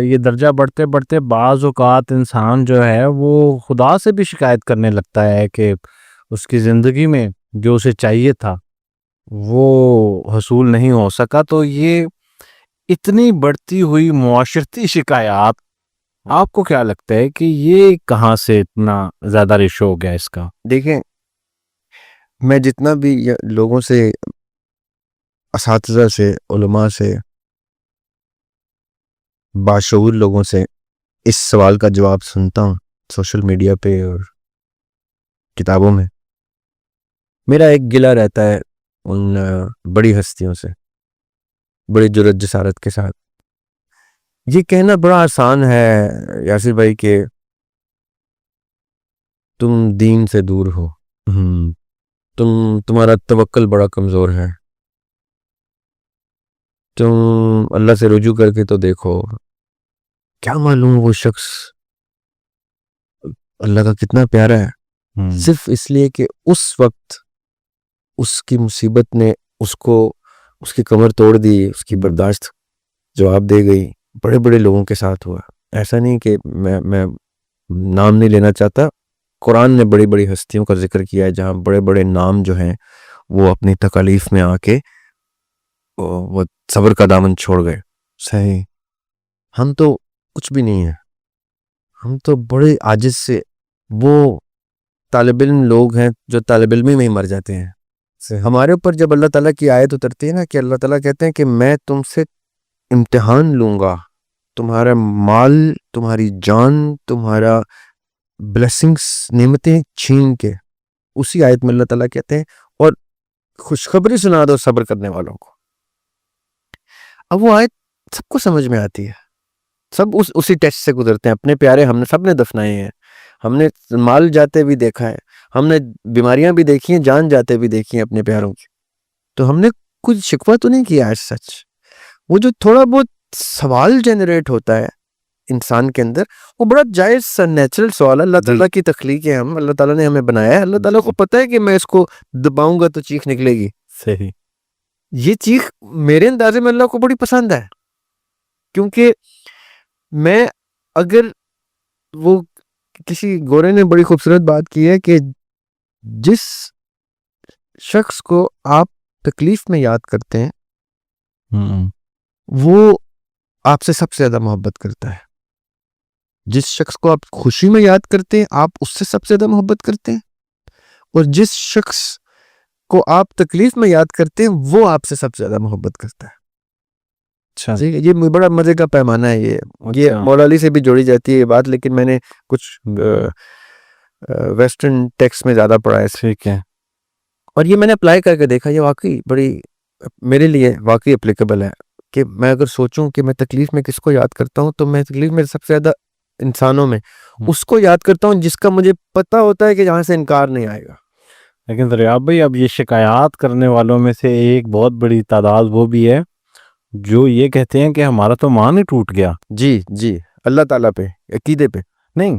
یہ درجہ بڑھتے بڑھتے بعض اوقات انسان جو ہے وہ خدا سے بھی شکایت کرنے لگتا ہے کہ اس کی زندگی میں جو اسے چاہیے تھا وہ حصول نہیں ہو سکا. تو یہ اتنی بڑھتی ہوئی معاشرتی شکایات، آپ کو کیا لگتا ہے کہ یہ کہاں سے اتنا زیادہ ریشو ہو گیا اس کا؟ دیکھیں، میں جتنا بھی لوگوں سے، اساتذہ سے، علماء سے، باشعور لوگوں سے اس سوال کا جواب سنتا ہوں سوشل میڈیا پہ اور کتابوں میں، میرا ایک گلہ رہتا ہے ان بڑی ہستیوں سے، بڑی جرأت جسارت کے ساتھ. یہ کہنا بڑا آسان ہے یاسر بھائی کہ تم دین سے دور ہو، تمہارا توکل بڑا کمزور ہے، تم اللہ سے رجوع کر کے تو دیکھو. کیا معلوم وہ شخص اللہ کا کتنا پیارا ہے، صرف اس لیے کہ اس وقت اس کی مصیبت نے اس کی کمر توڑ دی، اس کی برداشت جواب دے گئی. بڑے بڑے لوگوں کے ساتھ ہوا. ایسا نہیں کہ میں نام نہیں لینا چاہتا، قرآن نے بڑی بڑی ہستیوں کا ذکر کیا ہے جہاں بڑے بڑے نام جو ہیں وہ اپنی تکالیف میں آ کے وہ صبر کا دامن چھوڑ گئے. صحیح. ہم تو کچھ بھی نہیں ہیں، ہم تو بڑے عاجز سے وہ طالب علم لوگ ہیں جو طالب علمی میں ہی مر جاتے ہیں. ہمارے اوپر جب اللہ تعالیٰ کی آیت اترتی ہے نا کہ اللہ تعالیٰ کہتے ہیں کہ میں تم سے امتحان لوں گا، تمہارا مال، تمہاری جان، تمہارا بلیسنگز، نعمتیں چھین کے. اسی آیت میں اللہ تعالیٰ کہتے ہیں اور خوشخبری سنا دو صبر کرنے والوں کو. اب وہ آیت سب کو سمجھ میں آتی ہے، سب اسی ٹیسٹ سے گزرتے ہیں. اپنے پیارے ہم نے سب نے دفنائے ہیں، ہم نے مال جاتے بھی دیکھا ہے، ہم نے بیماریاں بھی دیکھی ہیں، جان جاتے بھی دیکھی ہیں اپنے پیاروں کی. تو ہم نے کچھ شکوہ تو نہیں کیا ہے سچ. وہ جو تھوڑا بہت سوال جنریٹ ہوتا ہے انسان کے اندر، وہ بڑا جائز سا نیچرل سوال ہے. اللہ تعالیٰ کی تخلیق ہے، ہم اللہ تعالیٰ نے ہمیں بنایا ہے، اللہ تعالیٰ کو پتہ ہے کہ میں اس کو دباؤں گا تو چیخ نکلے گی. صحیح. یہ چیخ میرے اندازے میں اللہ کو بڑی پسند ہے، کیونکہ میں اگر وہ کسی گورے نے بڑی خوبصورت بات کی ہے کہ جس شخص کو آپ تکلیف میں یاد کرتے ہیں وہ آپ سے سب سے زیادہ محبت کرتا ہے. جس شخص کو آپ خوشی میں یاد کرتے ہیں آپ اس سے سب سے زیادہ محبت کرتے ہیں، اور جس شخص کو آپ تکلیف میں یاد کرتے ہیں وہ آپ سے سب سے زیادہ محبت کرتا ہے. اچھا. یہ بڑا مزے کا پیمانہ ہے. یہ مولا علی سے بھی جوڑی جاتی ہے یہ بات، لیکن میں نے کچھ ویسٹرن ٹیکسٹ میں زیادہ پڑھا ہے. ٹھیک ہے. اور یہ میں نے اپلائی کر کے دیکھا، یہ واقعی بڑی میرے لیے واقعی اپلیکیبل ہے. کہ میں اگر سوچوں کہ میں تکلیف میں کس کو یاد کرتا ہوں تو میں تکلیف میں سب سے زیادہ انسانوں میں اس کو یاد کرتا ہوں جس کا مجھے پتا ہوتا ہے کہ جہاں سے انکار نہیں آئے گا. لیکن دریاب بھائی، اب یہ شکایات کرنے والوں میں سے ایک بہت بڑی تعداد وہ بھی ہے جو یہ کہتے ہیں کہ ہمارا تو مان ہی ٹوٹ گیا. جی اللہ تعالیٰ پہ، عقیدے پہ نہیں،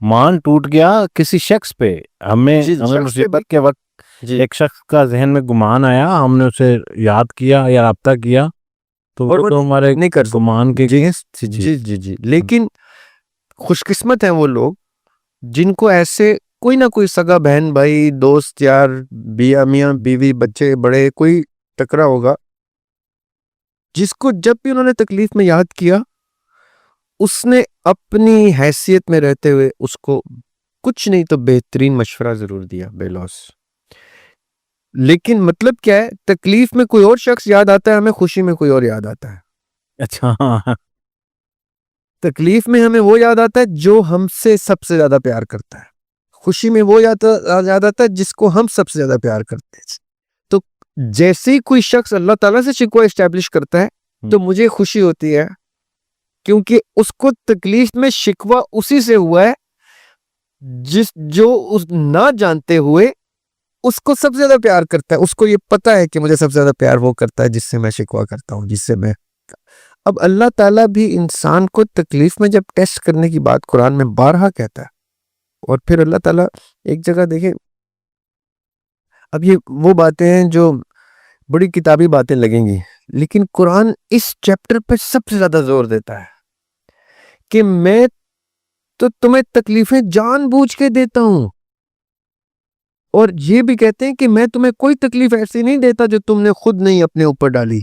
مان ٹوٹ گیا کسی شخص پہ. ہمیں مصیبت کے وقت ایک شخص کا ذہن میں گمان آیا، ہم نے اسے یاد کیا یا رابطہ کیا تو وہ تو ہمارے گمان کے جی. لیکن خوش قسمت ہیں وہ لوگ جن کو ایسے کوئی نہ کوئی سگا بہن بھائی دوست یار میاں بیوی بچے بڑے کوئی ٹکرا ہوگا جس کو جب بھی انہوں نے تکلیف میں یاد کیا اس نے اپنی حیثیت میں رہتے ہوئے اس کو کچھ نہیں تو بہترین مشورہ ضرور دیا بے لوس. لیکن مطلب کیا ہے، تکلیف میں کوئی اور شخص یاد آتا ہے ہمیں، خوشی میں کوئی اور یاد آتا ہے. اچھا. تکلیف میں ہمیں وہ یاد آتا ہے جو ہم سے سب سے زیادہ پیار کرتا ہے، خوشی میں وہ یاد آتا ہے جس کو ہم سب سے زیادہ پیار کرتے ہیں. تو جیسے ہی کوئی شخص اللہ تعالیٰ سے شکوہ اسٹیبلش کرتا ہے تو مجھے خوشی ہوتی ہے، کیونکہ اس کو تکلیف میں شکوہ اسی سے ہوا ہے جو نہ جانتے ہوئے اس کو سب سے زیادہ پیار کرتا ہے. اس کو یہ پتا ہے کہ مجھے سب سے زیادہ پیار وہ کرتا ہے جس سے میں شکوہ کرتا ہوں، جس سے میں. اب اللہ تعالیٰ بھی انسان کو تکلیف میں جب ٹیسٹ کرنے کی بات قرآن میں بارہا کہتا ہے، اور پھر اللہ تعالیٰ ایک جگہ دیکھیں، اب یہ وہ باتیں ہیں جو بڑی کتابی باتیں لگیں گی، لیکن قرآن اس چیپٹر پہ سب سے زیادہ زور دیتا ہے کہ میں تو تمہیں تکلیفیں جان بوجھ کے دیتا ہوں, اور یہ بھی کہتے ہیں کہ میں تمہیں کوئی تکلیف ایسی نہیں دیتا جو تم نے خود نہیں اپنے اوپر ڈالی.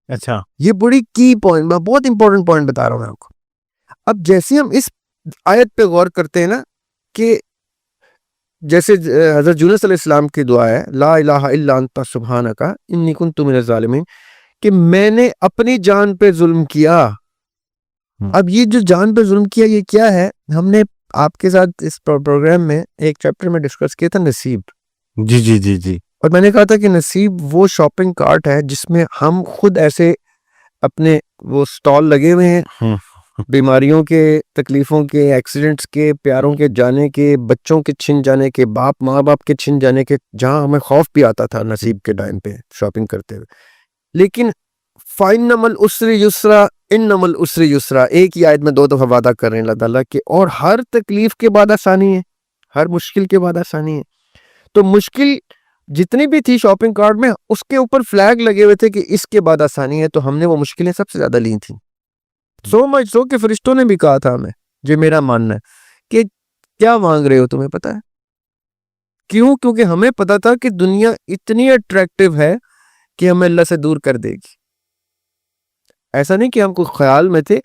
اچھا, یہ بڑی کی پوائنٹ, میں بہت امپورٹنٹ پوائنٹ بتا رہا ہوں میں آپ کو. اب جیسے ہم اس آیت پہ غور کرتے ہیں نا, کہ جیسے حضرت یونس علیہ السلام کی دعا ہے, لا الہ الا انت سبحانک انی کنت من الظالمین, کہ میں نے اپنی جان پہ ظلم کیا. اب یہ جو جان پہ ظلم کیا یہ کیا ہے؟ ہم نے آپ کے ساتھ اس پروگرام میں ایک چیپٹر میں ڈسکس کیا تھا نصیب. جی جی جی جی. اور میں نے کہا تھا کہ نصیب وہ شاپنگ کارٹ ہے جس میں ہم خود ایسے اپنے وہ سٹال لگے ہوئے ہیں, بیماریوں کے, تکلیفوں کے, ایکسیڈنٹس کے, پیاروں کے جانے کے, بچوں کے چھن جانے کے, ماں باپ کے چھن جانے کے, جہاں ہمیں خوف بھی آتا تھا نصیب کے ٹائم پہ شاپنگ کرتے ہوئے. لیکن فَإِنَّ مَا الْعُسْرِ يُسْرًا إِنَّ مَا الْعُسْرِ يُسْرًا, ایک ہی آیت میں 2 دفعہ وعدہ کر رہے ہیں اللہ تعالیٰ کہ اور ہر تکلیف کے بعد آسانی ہے, ہر مشکل کے بعد آسانی ہے. تو مشکل جتنی بھی تھی شاپنگ کارٹ میں, اس کے اوپر فلیگ لگے ہوئے تھے کہ اس کے بعد آسانی ہے, تو ہم نے وہ مشکلیں سب سے زیادہ لی تھیں. سو مچ سو کہ فرشتوں نے بھی کہا تھا ہمیں, جو میرا ماننا ہے, کہ کیا مانگ رہے ہو, تمہیں پتا ہے کیوں؟ کیونکہ ہمیں پتا تھا کہ دنیا اتنی اٹریکٹیو ہے کہ ہمیں اللہ سے دور کر دے گی. ایسا نہیں کہ ہم کو خیال میں تھے,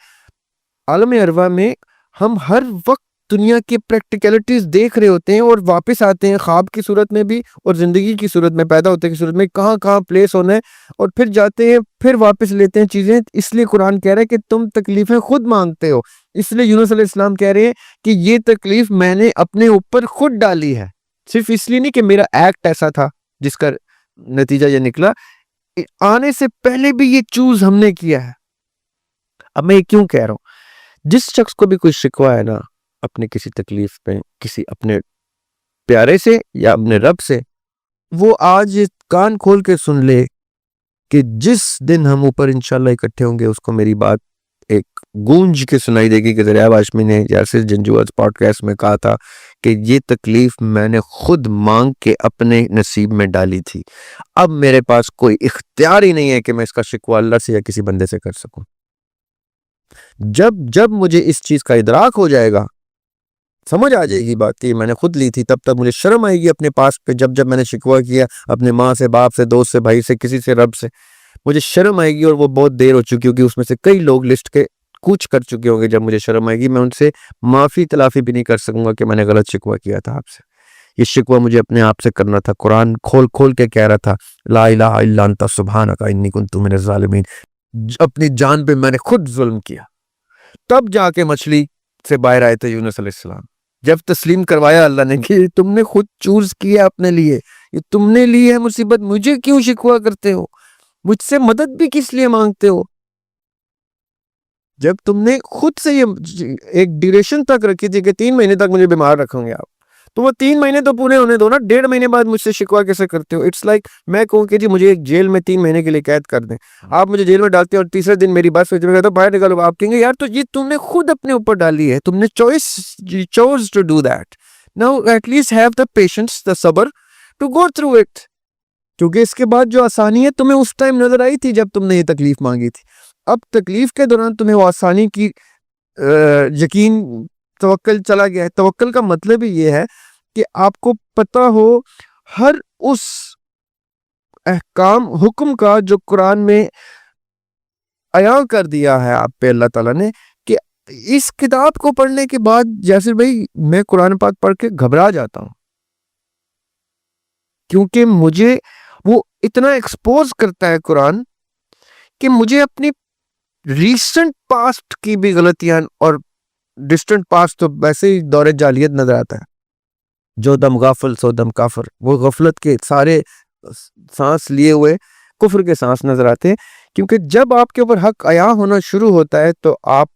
عالم ارواح میں ہم ہر وقت دنیا کی پریکٹیکلٹیز دیکھ رہے ہوتے ہیں, اور واپس آتے ہیں خواب کی صورت میں بھی اور زندگی کی صورت میں, پیدا ہوتے کی صورت میں, کہاں کہاں پلیس ہونا ہے, اور پھر جاتے ہیں, پھر واپس لیتے ہیں چیزیں. اس لیے قرآن کہہ رہا ہے کہ تم تکلیفیں خود مانگتے ہو. اس لیے یونس علیہ السلام کہہ رہے ہیں کہ یہ تکلیف میں نے اپنے اوپر خود ڈالی ہے, صرف اس لیے نہیں کہ میرا ایکٹ ایسا تھا جس کا نتیجہ یہ نکلا, آنے سے پہلے بھی یہ چوز ہم نے کیا ہے. اب میں یہ کیوں کہہ رہا ہوں, جس شخص کو بھی کوئی شکوہ ہے نا اپنے کسی تکلیف پہ, کسی اپنے پیارے سے یا اپنے رب سے, وہ آج کان کھول کے سن لے کہ جس دن ہم اوپر انشاءاللہ اکٹھے ہوں گے, اس کو میری بات ایک گونج کے سنائی دے گی کہ ذریعہ ہاشمی نے یاسر جنجوعز پوڈکاسٹ میں کہا تھا کہ یہ تکلیف میں نے خود مانگ کے اپنے نصیب میں ڈالی تھی. اب میرے پاس کوئی اختیار ہی نہیں ہے کہ میں اس کا شکوہ اللہ سے یا کسی بندے سے کر سکوں. جب مجھے اس چیز کا ادراک ہو جائے گا, سمجھ آ جائے گی بات کہ میں نے خود لی تھی, تب تک مجھے شرم آئے گی اپنے پاس پہ. جب میں نے شکوہ کیا اپنے ماں سے, باپ سے, دوست سے, بھائی سے, کسی سے, رب سے, مجھے شرم آئے گی, اور وہ بہت دیر ہو چکی ہوگی, اس میں سے کئی لوگ لسٹ کے کوچ کر چکے ہوں گے. جب مجھے شرم آئے گی میں ان سے معافی تلافی بھی نہیں کر سکوں گا کہ میں نے غلط شکوہ کیا تھا آپ سے. یہ شکوہ مجھے اپنے آپ سے کرنا تھا. قرآن کھول کے کہہ رہا تھا لا الہ الا انت سبحانک انی کنت من الظالمین, اپنی جان پہ میں نے خود ظلم کیا. تب جا کے مچھلی سے باہر آئے تھے یونس علیہ السلام, جب تسلیم کروایا اللہ نے کہ تم نے خود چوز کیا اپنے لیے, یہ تم نے لی ہے مصیبت, مجھے کیوں شکوہ کرتے ہو, مجھ سے مدد بھی کس لیے مانگتے ہو, جب تم نے خود سے یہ ایک ڈیوریشن تک رکھی تھی کہ 3 مہینے تک مجھے بیمار رکھیں گے آپ, تو وہ 3 مہینے تو پورے ہونے دو نا, 1.5 مہینے بعد مجھ سے شکوہ کیسے کرتے ہو؟ اٹس لائک میں کہوں کہ جی مجھے ایک جیل میں 3 مہینے کے لیے قید کر دیں, آپ مجھے جیل میں ڈالتے ہیں اور تیسرے دن میری بات سوچ میں کہتا باہر نکالو, آپ کہیں گے یار تو یہ تم نے خود اپنے اوپر ڈالی ہے, تم نے choose to do that. Now at least have the patience, the صبر ٹو گو تھرو اٹ, کیونکہ اس کے بعد جو آسانی ہے تمہیں اس ٹائم نظر آئی تھی جب تم نے یہ تکلیف مانگی تھی. اب تکلیف کے دوران تمہیں وہ آسانی کی یقین, توکل چلا گیا ہے. توکل کا مطلب ہی یہ ہے کہ آپ کو پتہ ہو ہر اس احکام حکم کا جو قرآن میں عیاں کر دیا ہے آپ پہ اللہ تعالیٰ نے, کہ اس کتاب کو پڑھنے کے بعد جیسے بھائی میں قرآن پاک پڑھ کے گھبرا جاتا ہوں, کیونکہ مجھے وہ اتنا ایکسپوز کرتا ہے قرآن کہ مجھے اپنی ریسنٹ پاسٹ کی بھی غلطیاں اور ڈسٹنٹ پاسٹ تو ویسے ہی دور جاہلیت نظر آتا ہے. جو دم غافل سو دم کافر, وہ غفلت کے سارے سانس لیے ہوئے کفر کے سانس نظر آتے ہیں, کیونکہ جب آپ کے اوپر حق عیاں ہونا شروع ہوتا ہے تو آپ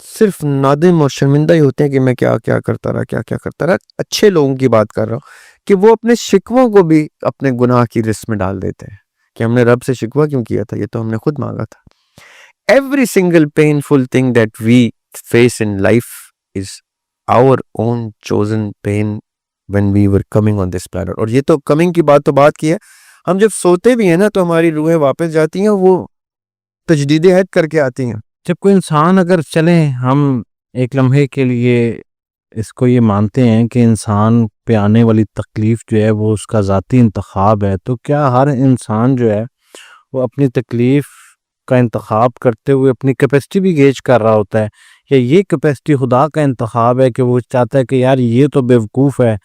صرف نادم اور شرمندہ ہی ہوتے ہیں کہ میں کیا کرتا رہا. اچھے لوگوں کی بات کر رہا ہوں کہ وہ اپنے شکووں کو بھی اپنے گناہ کی لسٹ میں ڈال دیتے ہیں کہ ہم نے رب سے شکوہ کیوں کیا تھا, یہ تو ہم نے خود مانگا تھا. Every single painful thing that we face in life is our own chosen pain when we were coming on this planet. اور یہ تو کمنگ کی بات کی ہے, ہم جب سوتے بھی ہیں نا تو ہماری روحیں واپس جاتی ہیں, وہ تجدید عہد کر کے آتی ہیں. جب کوئی انسان اگر چلیں ہم ایک لمحے کے لیے اس کو یہ مانتے ہیں کہ انسان پہ آنے والی تکلیف جو ہے وہ اس کا ذاتی انتخاب ہے، تو کیا ہر انسان جو ہے وہ اپنی تکلیف کا انتخاب کرتے ہوئے اپنی کیپیسٹی بھی گیج کر رہا ہوتا ہے، یا یہ کیپیسٹی خدا کا انتخاب ہے کہ وہ چاہتا ہے کہ یار یہ تو بیوقوف ہے،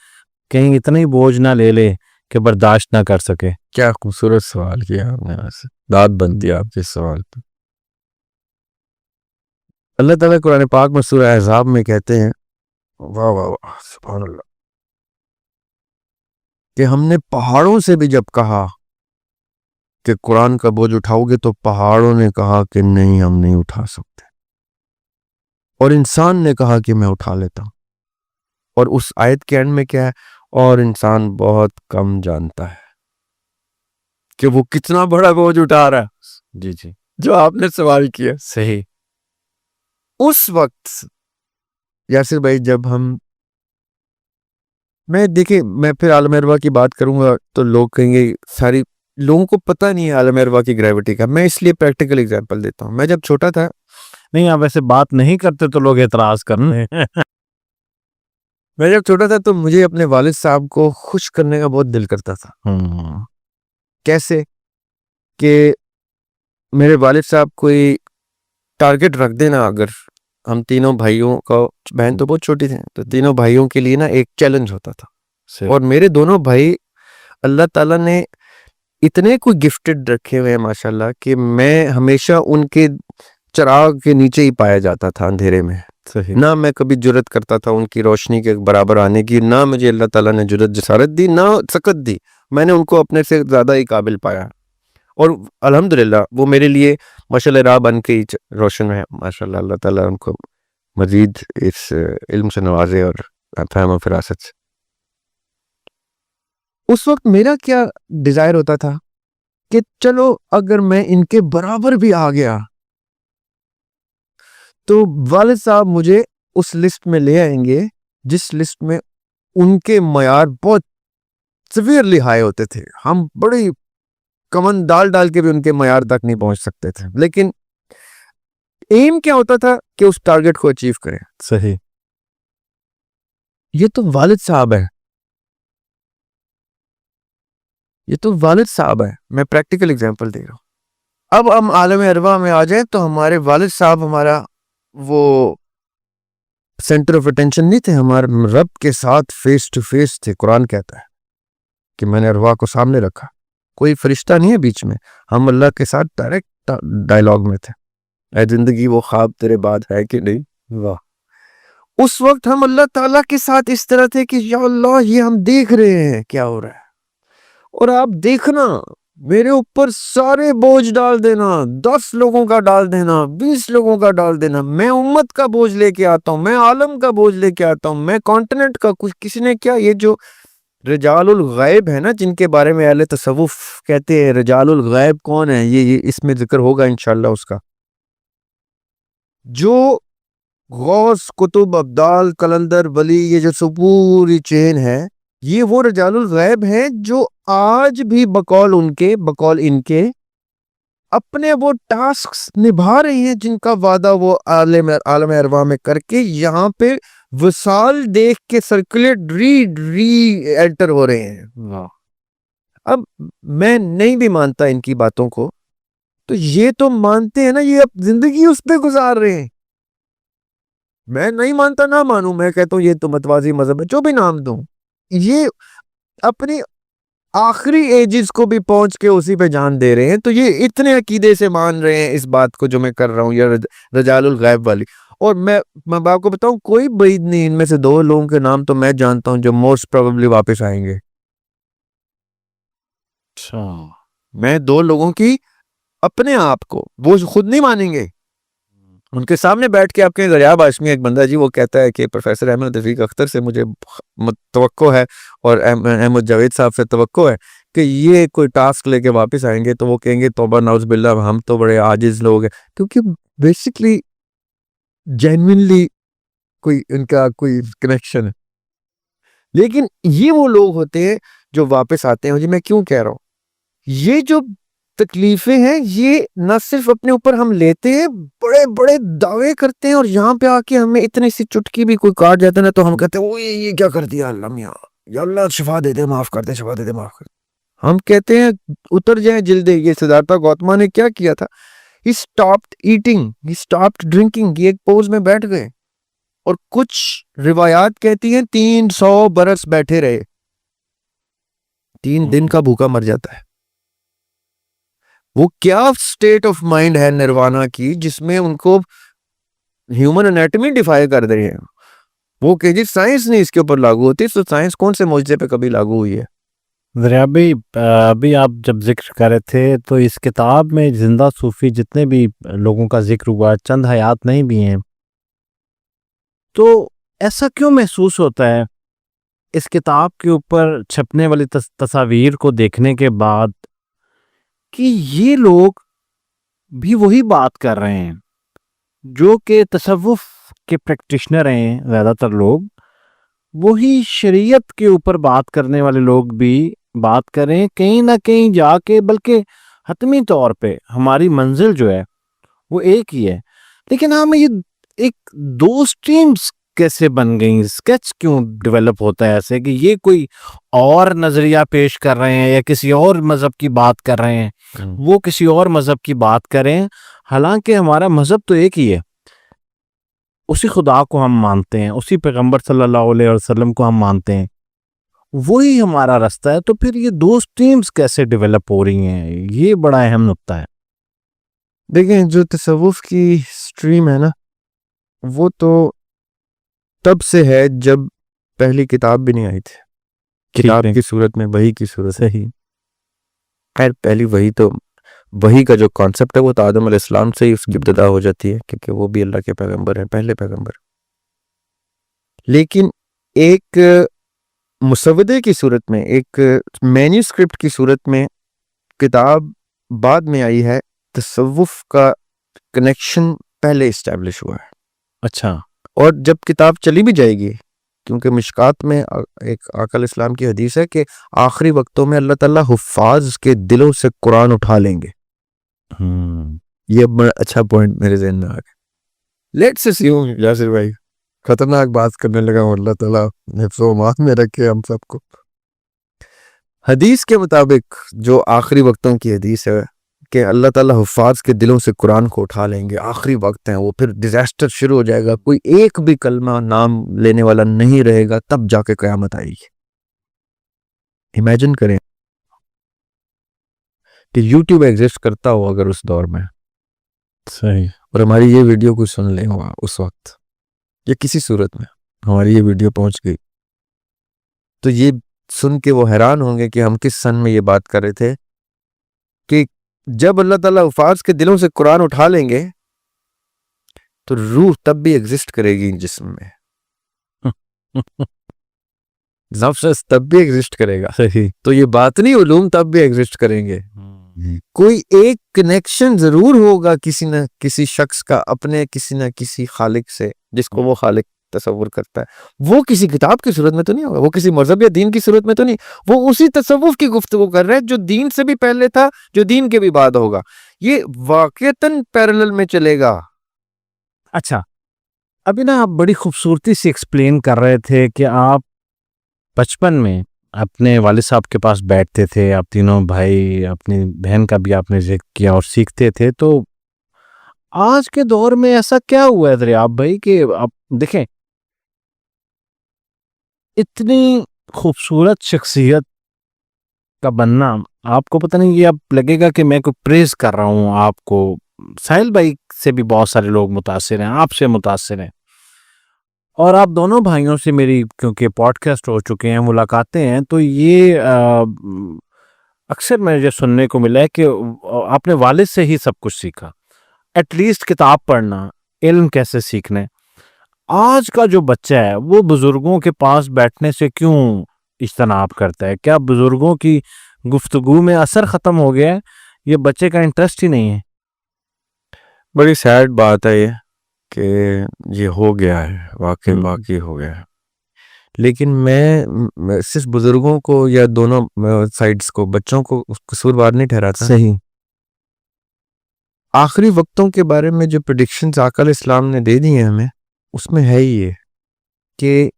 کہیں اتنا ہی بوجھ نہ لے لے کہ برداشت نہ کر سکے؟ کیا خوبصورت سوال کیا آپ نے، آج داد بنتی ہے آپ کے سوال پہ۔ اللہ تعالیٰ قرآن پاک میں سورہ احزاب میں کہتے ہیں، واہ واہ واہ سبحان اللہ، کہ ہم نے پہاڑوں سے بھی جب کہا کہ قرآن کا بوجھ اٹھاؤ گے، تو پہاڑوں نے کہا کہ نہیں ہم نہیں اٹھا سکتے، اور انسان نے کہا کہ میں اٹھا لیتا ہوں۔ اور اس آیت کے اینڈ میں کیا ہے، اور انسان بہت کم جانتا ہے کہ وہ کتنا بڑا بوجھ اٹھا رہا ہے، جی جی جو آپ نے سوال کیا۔ صحیح۔ اس وقت یاسر بھائی جب دیکھیں میں پھر عالم ارواح کی بات کروں گا تو لوگ کہیں گے ساری لوگوں کو پتہ نہیں ہے عالم ارواح کی گریوٹی کا، میں اس لیے پریکٹیکل اگزامپل دیتا ہوں۔ میں جب چھوٹا تھا، نہیں آپ ایسے بات نہیں کرتے تو لوگ اعتراض کرنے تو مجھے اپنے والد صاحب کو خوش کرنے کا بہت دل کرتا تھا۔ کیسے کہ میرے والد صاحب کوئی ٹارگٹ رکھ دینا، اگر ہم تینوں بھائیوں کا، بہن تو بہت چھوٹی تھی، تو تینوں بھائیوں کے لیے نا ایک چیلنج ہوتا تھا، اور میرے دونوں بھائی اللہ تعالیٰ نے اتنے کوئی گفٹڈ رکھے ہوئے ہیں ماشاءاللہ کہ میں ہمیشہ ان کے چراغ کے نیچے ہی پایا جاتا تھا اندھیرے میں۔ صحیح۔ نہ میں کبھی جرت کرتا تھا ان کی روشنی کے برابر آنے کی، نہ مجھے اللہ تعالیٰ نے جرت جسارت دی، نہ سکت دی، میں نے ان کو اپنے سے زیادہ ہی قابل پایا، اور الحمدللہ وہ میرے لیے مشعل راہ بن کے ہی روشن ہے ماشاءاللہ۔ اللہ تعالیٰ ان کو مزید اس علم سے نوازے اور فہم و فراست سے۔ اس وقت میرا کیا ڈیزائر ہوتا تھا کہ چلو اگر میں ان کے برابر بھی آ گیا تو والد صاحب مجھے اس لسٹ میں لے آئیں گے جس لسٹ میں ان کے معیار بہت سیویئرلی ہائی ہوتے تھے، ہم بڑی کمن ڈال کے بھی ان کے معیار تک نہیں پہنچ سکتے تھے، لیکن ایم کیا ہوتا تھا کہ اس ٹارگٹ کو اچیو کریں۔ صحیح۔ یہ تو والد صاحب ہے، میں پریکٹیکل اگزامپل دے رہا ہوں۔ اب ہم عالم ارواح میں آ جائیں تو ہمارے والد صاحب ہمارا وہ سینٹر آف اٹینشن نہیں تھے، ہمارے رب کے ساتھ فیس ٹو فیس تھے۔ قرآن کہتا ہے کہ میں نے ارواح کو سامنے رکھا، کوئی فرشتہ نہیں ہے بیچ میں، ہم اللہ کے ساتھ ڈائریکٹ ڈائلاگ میں تھے۔ اے زندگی وہ خواب تیرے بعد ہے کہ نہیں؟ واہ۔ اس وقت ہم اللہ تعالیٰ کے ساتھ اس طرح تھے کہ یا اللہ یہ ہم دیکھ رہے ہیں کیا ہو رہا ہے، اور آپ دیکھنا میرے اوپر سارے بوجھ ڈال دینا، 10 لوگوں کا ڈال دینا، 20 لوگوں کا ڈال دینا، میں امت کا بوجھ لے کے آتا ہوں، میں عالم کا بوجھ لے کے آتا ہوں، میں کانٹیننٹ کا، کچھ کسی نے کیا، یہ جو رجال الغیب ہے نا جن کے بارے میں اہل تصوف کہتے ہیں رجال الغیب کون ہے، یہ اس میں ذکر ہوگا انشاءاللہ اس کا، جو غوث قطب ابدال قلندر ولی، یہ جو پوری چین ہے، یہ وہ رجال الغیب ہیں جو آج بھی بقول ان کے اپنے وہ ٹاسکس نبھا رہی ہیں جن کا وعدہ وہ عالم ارواح میں کر کے یہاں پہ وصال دیکھ کے سرکولیٹ ری اینٹر ہو رہے ہیں۔ اب میں نہیں بھی مانتا ان کی باتوں کو، تو یہ تو مانتے ہیں نا، یہ اب زندگی اس پہ گزار رہے ہیں۔ میں نہیں مانتا، نہ مانوں، میں کہتا ہوں یہ تو متوازی مذہب ہے، جو بھی نام دوں، یہ اپنی آخری ایجز کو بھی پہنچ کے اسی پہ جان دے رہے ہیں، تو یہ اتنے عقیدے سے مان رہے ہیں اس بات کو جو میں کر رہا ہوں، یہ رجال الغیب والی۔ اور میں آپ کو بتاؤں کوئی بعید نہیں، ان میں سے 2 لوگوں کے نام تو میں جانتا ہوں جو موسٹ پروبیبلی واپس آئیں گے۔ اچھا، میں 2 لوگوں کی اپنے آپ کو، وہ خود نہیں مانیں گے، ان کے سامنے بیٹھ کے آپ کے دریاب ہاشمی ایک بندہ جی وہ کہتا ہے کہ پروفیسر احمد رفیق اختر سے مجھے توقع ہے اور احمد جاوید صاحب سے توقع ہے کہ یہ کوئی ٹاسک لے کے واپس آئیں گے تو وہ کہیں گے توبہ نعوذ باللہ ہم تو بڑے عاجز لوگ ہیں، کیونکہ بیسکلی جینوینلی کوئی ان کا کوئی کنیکشن ہے۔ لیکن یہ وہ لوگ ہوتے ہیں جو واپس آتے ہیں۔ جی میں کیوں کہہ رہا ہوں، یہ جو تکلیفیں ہیں یہ نہ صرف اپنے اوپر ہم لیتے ہیں، بڑے بڑے دعوے کرتے ہیں، اور یہاں پہ آ کے ہمیں اتنی سی چٹکی بھی کوئی کاٹ جاتا ہے نا تو ہم کہتے ہیں وہ یہ کیا کر دیا اللہ میاں، یا اللہ شفا دے دے، معاف کر دے، شفا دے دے، معاف کر دے۔ ہم کہتے ہیں اتر جائیں جلدے۔ یہ سدھارتھا گوتما نے کیا کیا تھا؟ He stopped eating, he stopped drinking، یہ ایک پوز میں بیٹھ گئے، اور کچھ روایات کہتی ہیں 300 برس بیٹھے رہے، 3 دن کا بھوکا مر جاتا ہے۔ وہ کیا سٹیٹ آف مائنڈ ہے نروانا کی جس میں ان کو ہیومن انیٹمی ڈیفائی کر دے رہے ہیں۔ وہ کہ جی سائنس نہیں اس کے اوپر لاگو ہوتی، تو سائنس کون سے معجزے پہ کبھی لاگو ہوئی ہے؟ دریا بھائی، ابھی آپ جب ذکر کر رہے تھے تو اس کتاب میں زندہ صوفی جتنے بھی لوگوں کا ذکر ہوا، چند حیات نہیں بھی ہیں، تو ایسا کیوں محسوس ہوتا ہے اس کتاب کے اوپر چھپنے والی تصاویر کو دیکھنے کے بعد کہ یہ لوگ بھی وہی بات کر رہے ہیں جو کہ تصوف کے پریکٹیشنر ہیں، زیادہ تر لوگ وہی شریعت کے اوپر بات کرنے والے لوگ بھی بات کریں کہیں نہ کہیں جا کے، بلکہ حتمی طور پہ ہماری منزل جو ہے وہ ایک ہی ہے، لیکن ہمیں یہ ایک دو سٹریمز کیسے بن گئیں؟ اسکیچ کیوں ڈیولپ ہوتا ہے ایسے کہ یہ کوئی اور نظریہ پیش کر رہے ہیں یا کسی اور مذہب کی بات کر رہے ہیں، وہ کسی اور مذہب کی بات کریں، حالانکہ ہمارا مذہب تو ایک ہی ہے، اسی خدا کو ہم مانتے ہیں، اسی پیغمبر صلی اللہ علیہ وسلم کو ہم مانتے ہیں، وہی ہمارا رستہ ہے، تو پھر یہ دو سٹریمز کیسے ڈیولپ ہو رہی ہیں؟ یہ بڑا اہم نقطہ ہے۔ دیکھیں جو تصوف کی سٹریم ہے نا، وہ تو تب سے ہے جب پہلی کتاب بھی نہیں آئی تھی، کتاب کی صورت میں، وحی کی صورت ہے۔ صحیح۔ خیر پہلی وحی تو، وحی کا جو کانسیپٹ ہے وہ تو آدم علیہ السلام سے ہی اس کی ابتدا ہو جاتی ہے، کیونکہ وہ بھی اللہ کے پیغمبر ہیں، پہلے پیغمبر۔ لیکن ایک مسودے کی صورت میں، ایک مینیوسکرپٹ کی صورت میں کتاب بعد میں آئی ہے، تصوف کا کنیکشن پہلے اسٹیبلش ہوا ہے۔ اچھا۔ اور جب کتاب چلی بھی جائے گی، کیونکہ مشکات میں ایک آقا علیہ السلام کی حدیث ہے کہ آخری وقتوں میں اللہ تعالیٰ حفاظ کے دلوں سے قرآن اٹھا لیں گے۔ یہ بڑا اچھا پوائنٹ میرے ذہن میں آ گیا۔ لیٹس اسیوم یاسر بھائی خطرناک بات کرنے لگا ہوں، اللہ تعالیٰ حفظ و امان میں رکھے ہم سب کو۔ حدیث کے مطابق جو آخری وقتوں کی حدیث ہے کہ اللہ تعالیٰ حفاظ کے دلوں سے قرآن کو اٹھا لیں گے، آخری وقت ہیں وہ، پھر ڈیزاسٹر شروع ہو جائے گا، کوئی ایک بھی کلمہ نام لینے والا نہیں رہے گا، تب جا کے قیامت آئے گی۔ امیجن کریں کہ یوٹیوب ایگزسٹ کرتا ہو اگر اس دور میں، صحیح، اور ہماری یہ ویڈیو کوئی سن لے ہوا اس وقت، یا کسی صورت میں ہماری یہ ویڈیو پہنچ گئی، تو یہ سن کے وہ حیران ہوں گے کہ ہم کس سن میں یہ بات کر رہے تھے کہ جب اللہ تعالیٰ حفاظ کے دلوں سے قرآن اٹھا لیں گے تو روح تب بھی ایگزسٹ کرے گی جسم میں، نفس تب بھی ایگزسٹ کرے گا، صحیح، تو یہ باطنی علوم تب بھی ایگزسٹ کریں گے۔ کوئی ایک کنیکشن ضرور ہوگا کسی نہ کسی شخص کا اپنے کسی نہ کسی خالق سے، جس کو وہ خالق تصور کرتا ہے، وہ کسی کتاب کی صورت میں تو نہیں ہوگا، وہ کسی مذہب یا دین کی صورت میں تو نہیں، وہ اسی تصوف کی گفتگو کر رہے ہیں جو دین سے بھی پہلے تھا، جو دین کے بھی بعد ہوگا، یہ واقعتاً پیرلل میں چلے گا۔ اچھا، ابھی نا آپ بڑی خوبصورتی سے ایکسپلین کر رہے تھے کہ آپ بچپن میں اپنے والد صاحب کے پاس بیٹھتے تھے، آپ تینوں بھائی، اپنی بہن کا بھی آپ نے ذکر کیا، اور سیکھتے تھے، تو آج کے دور میں ایسا کیا ہوا ہے دریاب بھائی کہ آپ دیکھیں اتنی خوبصورت شخصیت کا بننا، آپ کو پتہ نہیں، یہ اب لگے گا کہ میں کوئی پریز کر رہا ہوں آپ کو، ساحل بھائی سے بھی بہت سارے لوگ متاثر ہیں، آپ سے متاثر ہیں، اور آپ دونوں بھائیوں سے میری کیونکہ پوڈ کاسٹ ہو چکے ہیں، ملاقاتیں ہیں، تو یہ اکثر مجھے سننے کو ملا ہے کہ آپ نے والد سے ہی سب کچھ سیکھا، ایٹ لیسٹ کتاب پڑھنا، علم کیسے سیکھنے۔ آج کا جو بچہ ہے وہ بزرگوں کے پاس بیٹھنے سے کیوں اجتناب کرتا ہے؟ کیا بزرگوں کی گفتگو میں اثر ختم ہو گیا ہے؟ یہ بچے کا انٹرسٹ ہی نہیں ہے؟ بڑی سیڈ بات ہے یہ کہ یہ ہو گیا ہے، واقعی ہو گیا ہے، لیکن میں صرف بزرگوں کو یا دونوں سائڈز کو، بچوں کو قصوروار نہیں ٹھہراتا، صحیح، آخری وقتوں کے بارے میں جو پریڈکشنز آقا علیہ السلام نے دے دی ہیں ہمیں، اس میں ہے ہی یہ کہ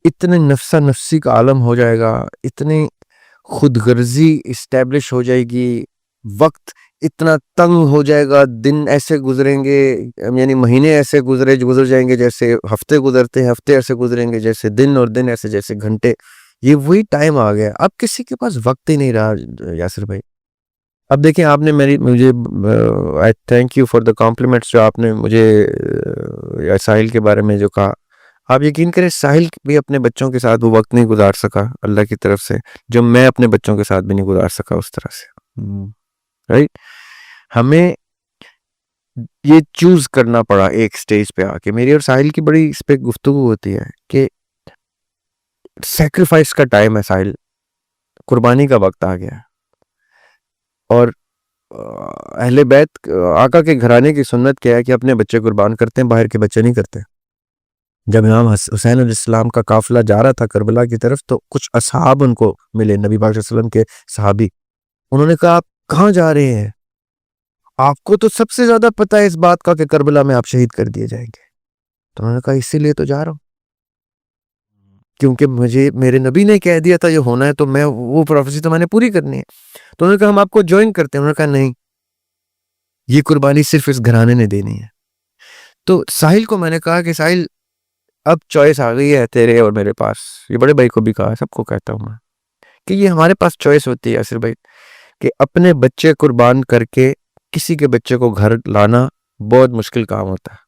اتنے نفسا نفسی کا عالم ہو جائے گا، اتنی خود غرضی اسٹیبلش ہو جائے گی، وقت اتنا تنگ ہو جائے گا، دن ایسے گزریں گے، یعنی مہینے ایسے گزر جائیں گے جیسے ہفتے گزرتے ہیں، ہفتے ایسے گزریں گے جیسے دن، اور دن ایسے جیسے گھنٹے. یہ وہی ٹائم آ گیا، اب کسی کے پاس وقت ہی نہیں رہا یاسر بھائی. اب دیکھیں آپ نے مجھے thank you for the compliments جو آپ نے مجھے ساحل کے بارے میں جو کہا. آپ یقین کریں ساحل بھی اپنے بچوں کے ساتھ وہ وقت نہیں گزار سکا اللہ کی طرف سے جو میں اپنے بچوں کے ساتھ بھی نہیں گزار سکا اس طرح سے. رائٹ، ہمیں یہ چوز کرنا پڑا ایک سٹیج پہ آ کے. میری اور ساحل کی بڑی اس پہ گفتگو ہوتی ہے کہ سیکریفائس کا ٹائم ہے ساحل، قربانی کا وقت آ گیا. اور اہل بیت آقا کے گھرانے کی سنت کیا ہے کہ اپنے بچے قربان کرتے ہیں، باہر کے بچے نہیں کرتے. جب امام حسین علیہ السلام کا قافلہ جا رہا تھا کربلا کی طرف تو کچھ اصحاب ان کو ملے، نبی پاک صلی اللہ علیہ وسلم کے صحابی. انہوں نے کہا آپ کہاں جا رہے ہیں؟ آپ کو تو سب سے زیادہ پتہ ہے اس بات کا کہ کربلا میں آپ شہید کر دیے جائیں گے. تو انہوں نے کہا اسی لیے تو جا رہا ہوں، کیونکہ مجھے میرے نبی نے کہہ دیا تھا یہ ہونا ہے تو میں وہ پروفیسی تو میں نے پوری کرنی ہے. تو انہوں نے کہا ہم آپ کو جوائن کرتے ہیں. انہوں نے کہا نہیں، یہ قربانی صرف اس گھرانے نے دینی ہے. تو ساحل کو میں نے کہا کہ ساحل اب چوائس آ گئی ہے تیرے اور میرے پاس. یہ بڑے بھائی کو بھی کہا، سب کو کہتا ہوں میں کہ یہ ہمارے پاس چوائس ہوتی ہے یاسر بھائی کہ اپنے بچے قربان کر کے کسی کے بچے کو گھر لانا بہت مشکل کام ہوتا ہے،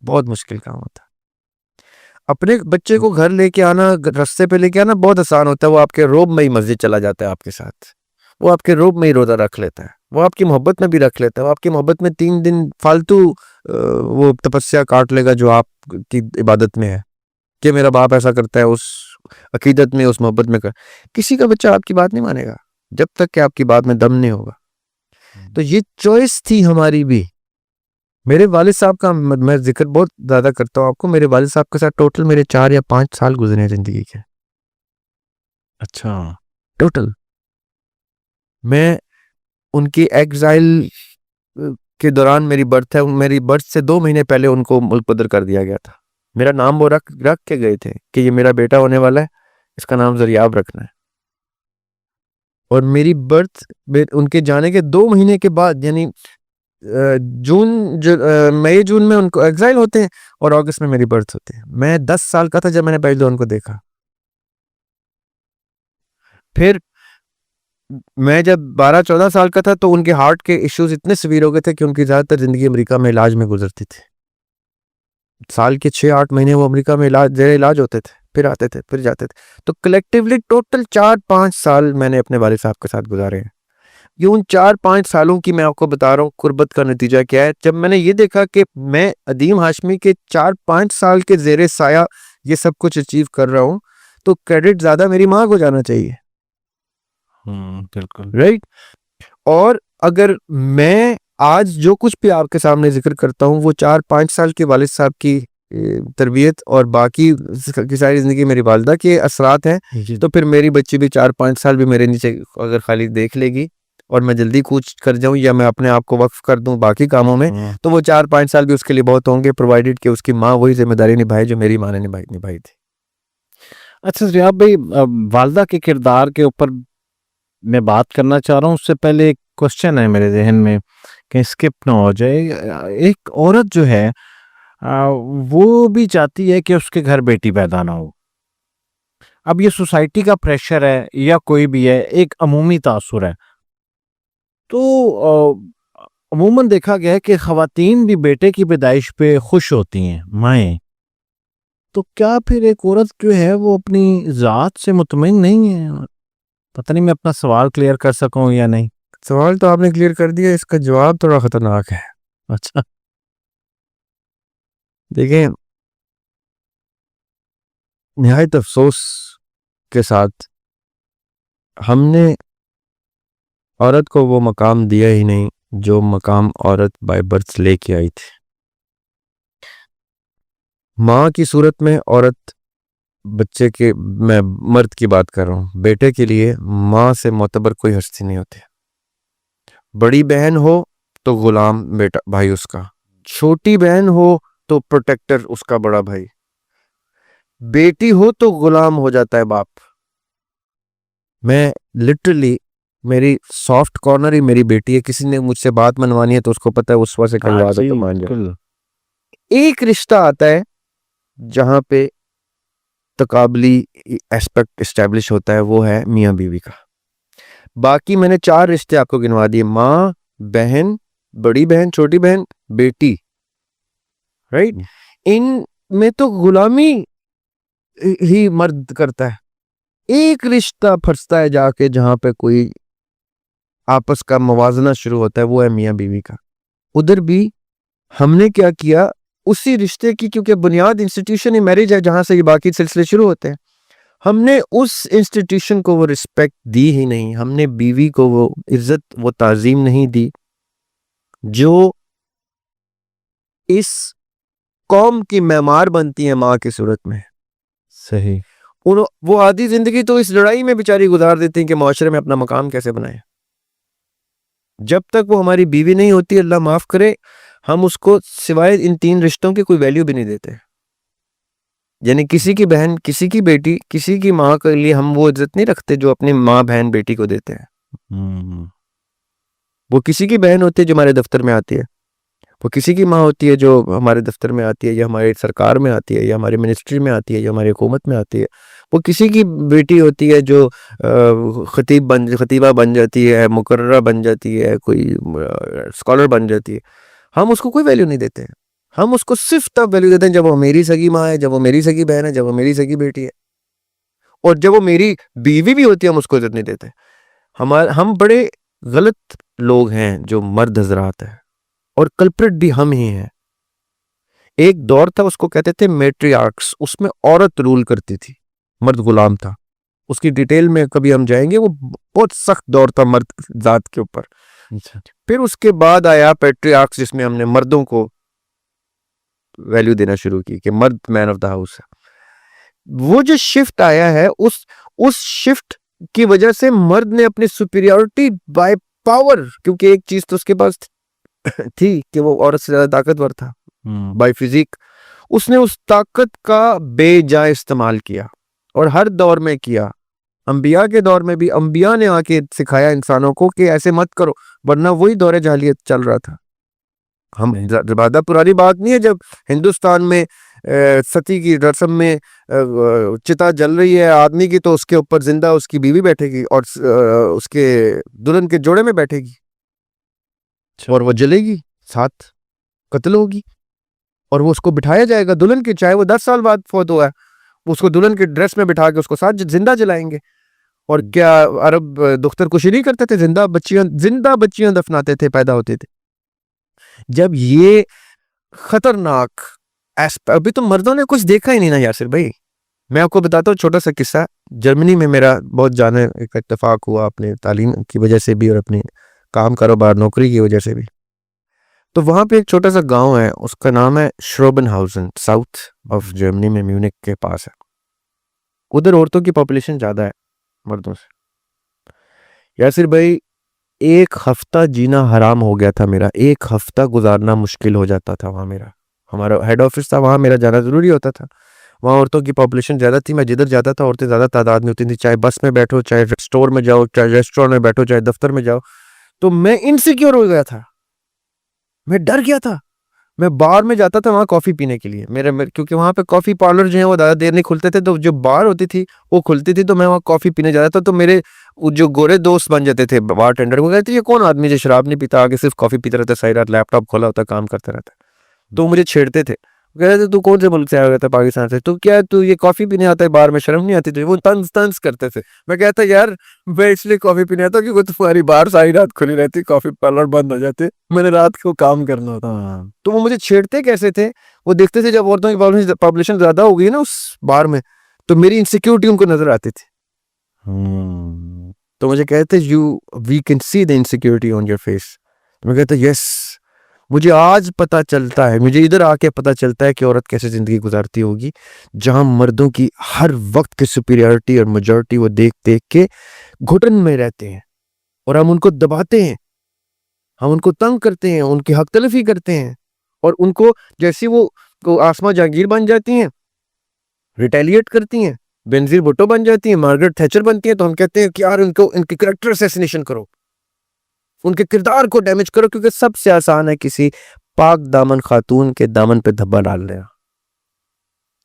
بہت مشکل کام ہوتا ہے. اپنے بچے کو گھر لے کے آنا، رستے پہ لے کے آنا بہت آسان ہوتا ہے. وہ آپ کے روب میں ہی مسجد چلا جاتا ہے آپ کے ساتھ، وہ آپ کے روب میں ہی روزہ رکھ لیتا ہے، وہ آپ کی محبت میں بھی رکھ لیتا ہے، وہ آپ کی محبت میں 3 دن فالتو وہ تپسیا کاٹ لے گا جو آپ کی عبادت میں ہے کہ میرا باپ ایسا کرتا ہے، اس عقیدت میں، اس محبت میں کسی کا بچہ آپ کی بات نہیں مانے گا جب تک کہ آپ کی بات میں دم نہیں ہوگا. تو یہ چوائس تھی ہماری بھی. میرے والد صاحب کا میں ذکر بہت زیادہ کرتا ہوں آپ کو، میرے والد صاحب کے ساتھ ٹوٹل میرے 4 یا 5 سال گزرے ہیں زندگی کے. اچھا، ٹوٹل میں ان کی ایگزائل کے دوران میری برتھ ہے، میری برتھ سے 2 مہینے پہلے ان کو ملک بدر کر دیا گیا تھا. میرا نام وہ رکھ کے گئے تھے کہ یہ میرا بیٹا ہونے والا ہے، اس کا نام زریاب رکھنا ہے. اور میری برتھ ان کے جانے کے 2 مہینے کے بعد، یعنی مئی جون میں ان کو ایگزائل ہوتے ہیں اور اگست میں میری برتھ ہوتی ہے. میں 10 سال کا تھا جب میں نے پہلے ان کو دیکھا. پھر میں جب 12-14 سال کا تھا تو ان کے ہارٹ کے ایشوز اتنے سیویر ہو گئے تھے کہ ان کی زیادہ تر زندگی امریکہ میں علاج میں گزرتی تھی. سال کے 6-8 مہینے وہ امریکہ میں زیر علاج ہوتے تھے، پھر آتے تھے پھر جاتے تھے. تو کلیکٹیولی ٹوٹل 4-5 سال میں نے اپنے والد صاحب کے ساتھ گزارے ہیں. یہ ان 4-5 سالوں کی میں آپ کو بتا رہا ہوں قربت کا نتیجہ کیا ہے. جب میں نے یہ دیکھا کہ میں ادیم ہاشمی کے 4-5 سال کے زیر سایہ یہ سب کچھ اچیو کر رہا ہوں تو کریڈٹ زیادہ میری ماں کو جانا چاہیے. بالکل رائٹ. اور اگر میں آج جو کچھ بھی آپ کے سامنے ذکر کرتا ہوں وہ 4-5 سال کے والد صاحب کی تربیت اور باقی کی ساری زندگی میری والدہ کے اثرات ہیں، تو پھر میری بچی بھی 4-5 سال بھی میرے نیچے اگر خالی دیکھ لے گی اور میں جلدی کوچ کر جاؤں یا میں اپنے آپ کو وقف کر دوں باقی کاموں میں تو وہ 4-5 سال بھی اس کے لیے بہت ہوں گے، پرووائڈیڈ کہ اس کی ماں وہی ذمہ داری نبھائے جو میری ماں نے نبھائی تھی. اچھا زریاب بھائی، والدہ کے کردار کے اوپر میں بات کرنا چاہ رہا ہوں. اس سے پہلے ایک کوشچن ہے میرے ذہن میں کہ اسکپ نہ ہو جائے. ایک عورت جو ہے وہ بھی چاہتی ہے کہ اس کے گھر بیٹی پیدا نہ ہو. اب یہ سوسائٹی کا پریشر ہے یا کوئی بھی ہے، ایک عمومی تاثر ہے. تو عموماً دیکھا گیا ہے کہ خواتین بھی بیٹے کی پیدائش پہ خوش ہوتی ہیں، مائیں. تو کیا پھر ایک عورت جو ہے وہ اپنی ذات سے مطمئن نہیں ہے؟ پتہ نہیں میں اپنا سوال کلیئر کر سکوں یا نہیں. سوال تو آپ نے کلیئر کر دیا، اس کا جواب تھوڑا خطرناک ہے. اچھا، دیکھیں نہایت افسوس کے ساتھ ہم نے عورت کو وہ مقام دیا ہی نہیں جو مقام عورت بائی برتھ لے کے آئی تھی. ماں کی صورت میں عورت بچے کے، میں مرد کی بات کر رہا ہوں، بیٹے کے لیے ماں سے معتبر کوئی ہستی نہیں ہوتی. بڑی بہن ہو تو غلام بیٹا بھائی اس کا، چھوٹی بہن ہو تو پروٹیکٹر اس کا بڑا بھائی، بیٹی ہو تو غلام ہو جاتا ہے باپ۔ میں لٹرلی میری سافٹ کارنر ہی میری بیٹی ہے، کسی نے مجھ سے بات منوانی ہے تو اس کو پتہ ہے اس وقت سے کلوا دے تو مان جائے۔ بالکل ایک رشتہ آتا ہے جہاں پہ تقابلی ایسپیکٹ اسٹیبلش ہوتا ہے، وہ ہے میاں بیوی کا۔ باقی میں نے 4 رشتے آپ کو گنوا دیے، ماں، بہن، بڑی بہن، چھوٹی بہن، بیٹی، رائٹ؟ ان میں تو غلامی ہی مرد کرتا ہے۔ ایک رشتہ پھنستا ہے جا کے جہاں پہ کوئی آپس کا موازنہ شروع ہوتا ہے، وہ ہے میاں بیوی کا۔ ادھر بھی ہم نے کیا کیا، اسی رشتے کی کیونکہ بنیاد انسٹیٹیوشن ہی میرج ہے جہاں سے یہ باقی سلسلے شروع ہوتے ہیں، ہم نے اس انسٹیٹیوشن کو وہ رسپیکٹ دی ہی نہیں، ہم نے بیوی کو وہ عزت وہ تعظیم نہیں دی جو اس قوم کی معمار بنتی ہے ماں کی صورت میں۔ صحیح۔ وہ آدھی زندگی تو اس لڑائی میں بیچاری گزار دیتی ہیں کہ معاشرے میں اپنا مقام کیسے بنائے۔ جب تک وہ ہماری بیوی نہیں ہوتی، اللہ معاف کرے، ہم اس کو سوائے ان 3 رشتوں کی کوئی ویلیو بھی نہیں دیتے۔ یعنی کسی کی بہن، کسی کی بیٹی، کسی کی ماں کے لیے ہم وہ عزت نہیں رکھتے جو اپنی ماں بہن بیٹی کو دیتے ہیں۔ وہ کسی کی بہن ہوتی ہے جو ہمارے دفتر میں آتی ہے، وہ کسی کی ماں ہوتی ہے جو ہمارے دفتر میں آتی ہے یا ہماری سرکار میں آتی ہے یا ہماری منسٹری میں آتی ہے یا ہماری حکومت میں آتی ہے، وہ کسی کی بیٹی ہوتی ہے جو خطیبہ بن جاتی ہے، مقررہ بن جاتی ہے، کوئی اسکالر بن جاتی ہے۔ ہم اس کو کوئی ویلیو نہیں دیتے ہیں، ہم اس کو صرف تب ویلیو دیتے ہیں جب وہ میری سگی ماں ہے، جب وہ میری سگی بہن ہے، جب وہ میری سگی بیٹی ہے، اور جب وہ میری بیوی بھی ہوتی ہے ہم اس کو عزت نہیں دیتے۔ ہم بڑے غلط لوگ ہیں جو مرد حضرات ہیں، اور کلپریٹ بھی ہم ہی ہیں۔ ایک دور تھا اس کو کہتے تھے میٹری آرکس، اس میں عورت رول کرتی تھی، مرد غلام تھا۔ اس کی ڈیٹیل میں کبھی ہم جائیں گے، وہ بہت سخت دور تھا مرد ذات کے اوپر۔ پھر اس کے بعد آیا پیٹری آرکس جس میں ہم نے مردوں کو ویلیو دینا شروع کی کہ مرد مین آف دا ہاؤس ہے۔ وہ جو شفٹ آیا ہے، اس شفٹ کی وجہ سے مرد نے اپنی سپیریورٹی بائی پاور، کیونکہ ایک چیز تو اس کے پاس تھی کہ وہ عورت سے زیادہ طاقتور تھا بائی فزیک، اس نے اس طاقت کا بے جا استعمال کیا، اور ہر دور میں کیا۔ انبیاء کے دور میں بھی انبیاء نے آ کے سکھایا انسانوں کو کہ ایسے مت کرو، ورنہ وہی دور جاہلیت چل رہا تھا۔ ہم زیادہ پرانی بات نہیں ہے جب ہندوستان میں ستی کی رسم میں چتا جل رہی ہے آدمی کی، تو اس کے اوپر زندہ اس کی بیوی بیٹھے گی اور اس کے دلہن کے جوڑے میں بیٹھے گی، اور وہ جلے گی، ساتھ قتل ہوگی، اور وہ اس کو بٹھایا جائے گا دلہن کے، چاہے وہ 10 سال بعد فوت ہوا ہے، اس کو دلہن کے ڈریس میں بٹھا کے اس کو ساتھ زندہ جلائیں گے۔ اور کیا عرب دختر کشی نہیں کرتے تھے، زندہ بچیاں دفناتے تھے، پیدا ہوتے تھے۔ جب یہ خطرناک ابھی تو مردوں نے کچھ دیکھا ہی نہیں نا یاسر بھائی۔ میں آپ کو بتاتا ہوں چھوٹا سا قصہ۔ جرمنی میں میرا بہت جانا ایک اتفاق ہوا، اپنے تعلیم کی وجہ سے بھی اور اپنے کام کاروبار نوکری کی وجہ سے بھی۔ تو وہاں پہ ایک چھوٹا سا گاؤں ہے، اس کا نام ہے شروبن ہاؤزن، ساؤتھ آف جرمنی میں، میونک کے پاس ہے۔ ادھر عورتوں کی پاپولیشن زیادہ ہے مردوں سے۔ یاسر بھائی ایک ہفتہ جینا حرام ہو گیا تھا میرا، ایک ہفتہ گزارنا مشکل ہو جاتا تھا وہاں۔ ہمارا ہیڈ آفس تھا وہاں، میرا جانا ضروری ہوتا تھا۔ وہاں عورتوں کی پاپولیشن زیادہ تھی، میں جدھر جاتا تھا عورتیں زیادہ تعداد میں ہوتی تھیں، چاہے بس میں بیٹھو، چاہے اسٹور میں جاؤ، چاہے ریسٹورینٹ میں بیٹھو، چاہے دفتر میں جاؤ۔ تو میں انسیکیور ہو گیا تھا، میں ڈر گیا تھا۔ میں بار میں جاتا تھا وہاں کافی پینے کے لیے، کیونکہ وہاں پہ کافی پارلر جو ہیں وہ زیادہ دیر نہیں کھلتے تھے، تو جو بار ہوتی تھی وہ کھلتی تھی، تو میں وہاں کافی پینے جاتا تھا۔ تو میرے جو گورے دوست بن جاتے تھے بار ٹینڈر، وہ کہتے یہ کون آدمی جو شراب نہیں پیتا، آگے صرف کافی پیتا رہتا ہے، ساری رات لیپ ٹاپ کھولا ہوتا ہے، کام کرتا رہتا ہے۔ تو مجھے چھیڑتے تھے، کہتے تھے تو کون سے ملک سے آیا تھا؟ پاکستان سے۔ تو کیا تو یہ کافی پینے آتا ہے بار میں، شرم نہیں آتی تھی؟ وہ طنز کرتے تھے۔ میں کہتا یار میں اس لیے کافی پینے آتا کیونکہ تمہاری بار ساری رات کھلی رہتی، کافی پارلر بند ہو جاتے، میں نے رات کو کام کرنا ہوتا۔ تو وہ مجھے چھیڑتے کیسے تھے؟ وہ دیکھتے تھے جب عورتوں کی پاپولیشن زیادہ ہو گئی نا اس بار میں، تو میری انسیکیورٹی ان کو نظر آتی تھی۔ تو مجھے کہتے we can see the insecurity on your face. میں کہتا یس، مجھے آج پتا چلتا ہے، مجھے ادھر آ کے پتا چلتا ہے کہ عورت کیسے زندگی گزارتی ہوگی، جہاں مردوں کی ہر وقت کی سپیریورٹی اور میجورٹی وہ دیکھ کے گھٹن میں رہتے ہیں، اور ہم ان کو دباتے ہیں، ہم ان کو تنگ کرتے ہیں, ان کی حق تلفی کرتے ہیں, اور ان کو جیسی وہ آسما جہانگیر بن جاتی ہیں, ریٹیلیٹ کرتی ہیں, بینظیر بھٹو بن جاتی ہیں, مارگریٹ تھیچر بنتی ہیں, تو ہم کہتے ہیں کہ یار ان کے کریکٹر اسیسینیشن کرو, ان کے کردار کو ڈیمیج کرو, کیونکہ سب سے آسان ہے کسی پاک دامن خاتون کے دامن پہ دھبا ڈال دینا,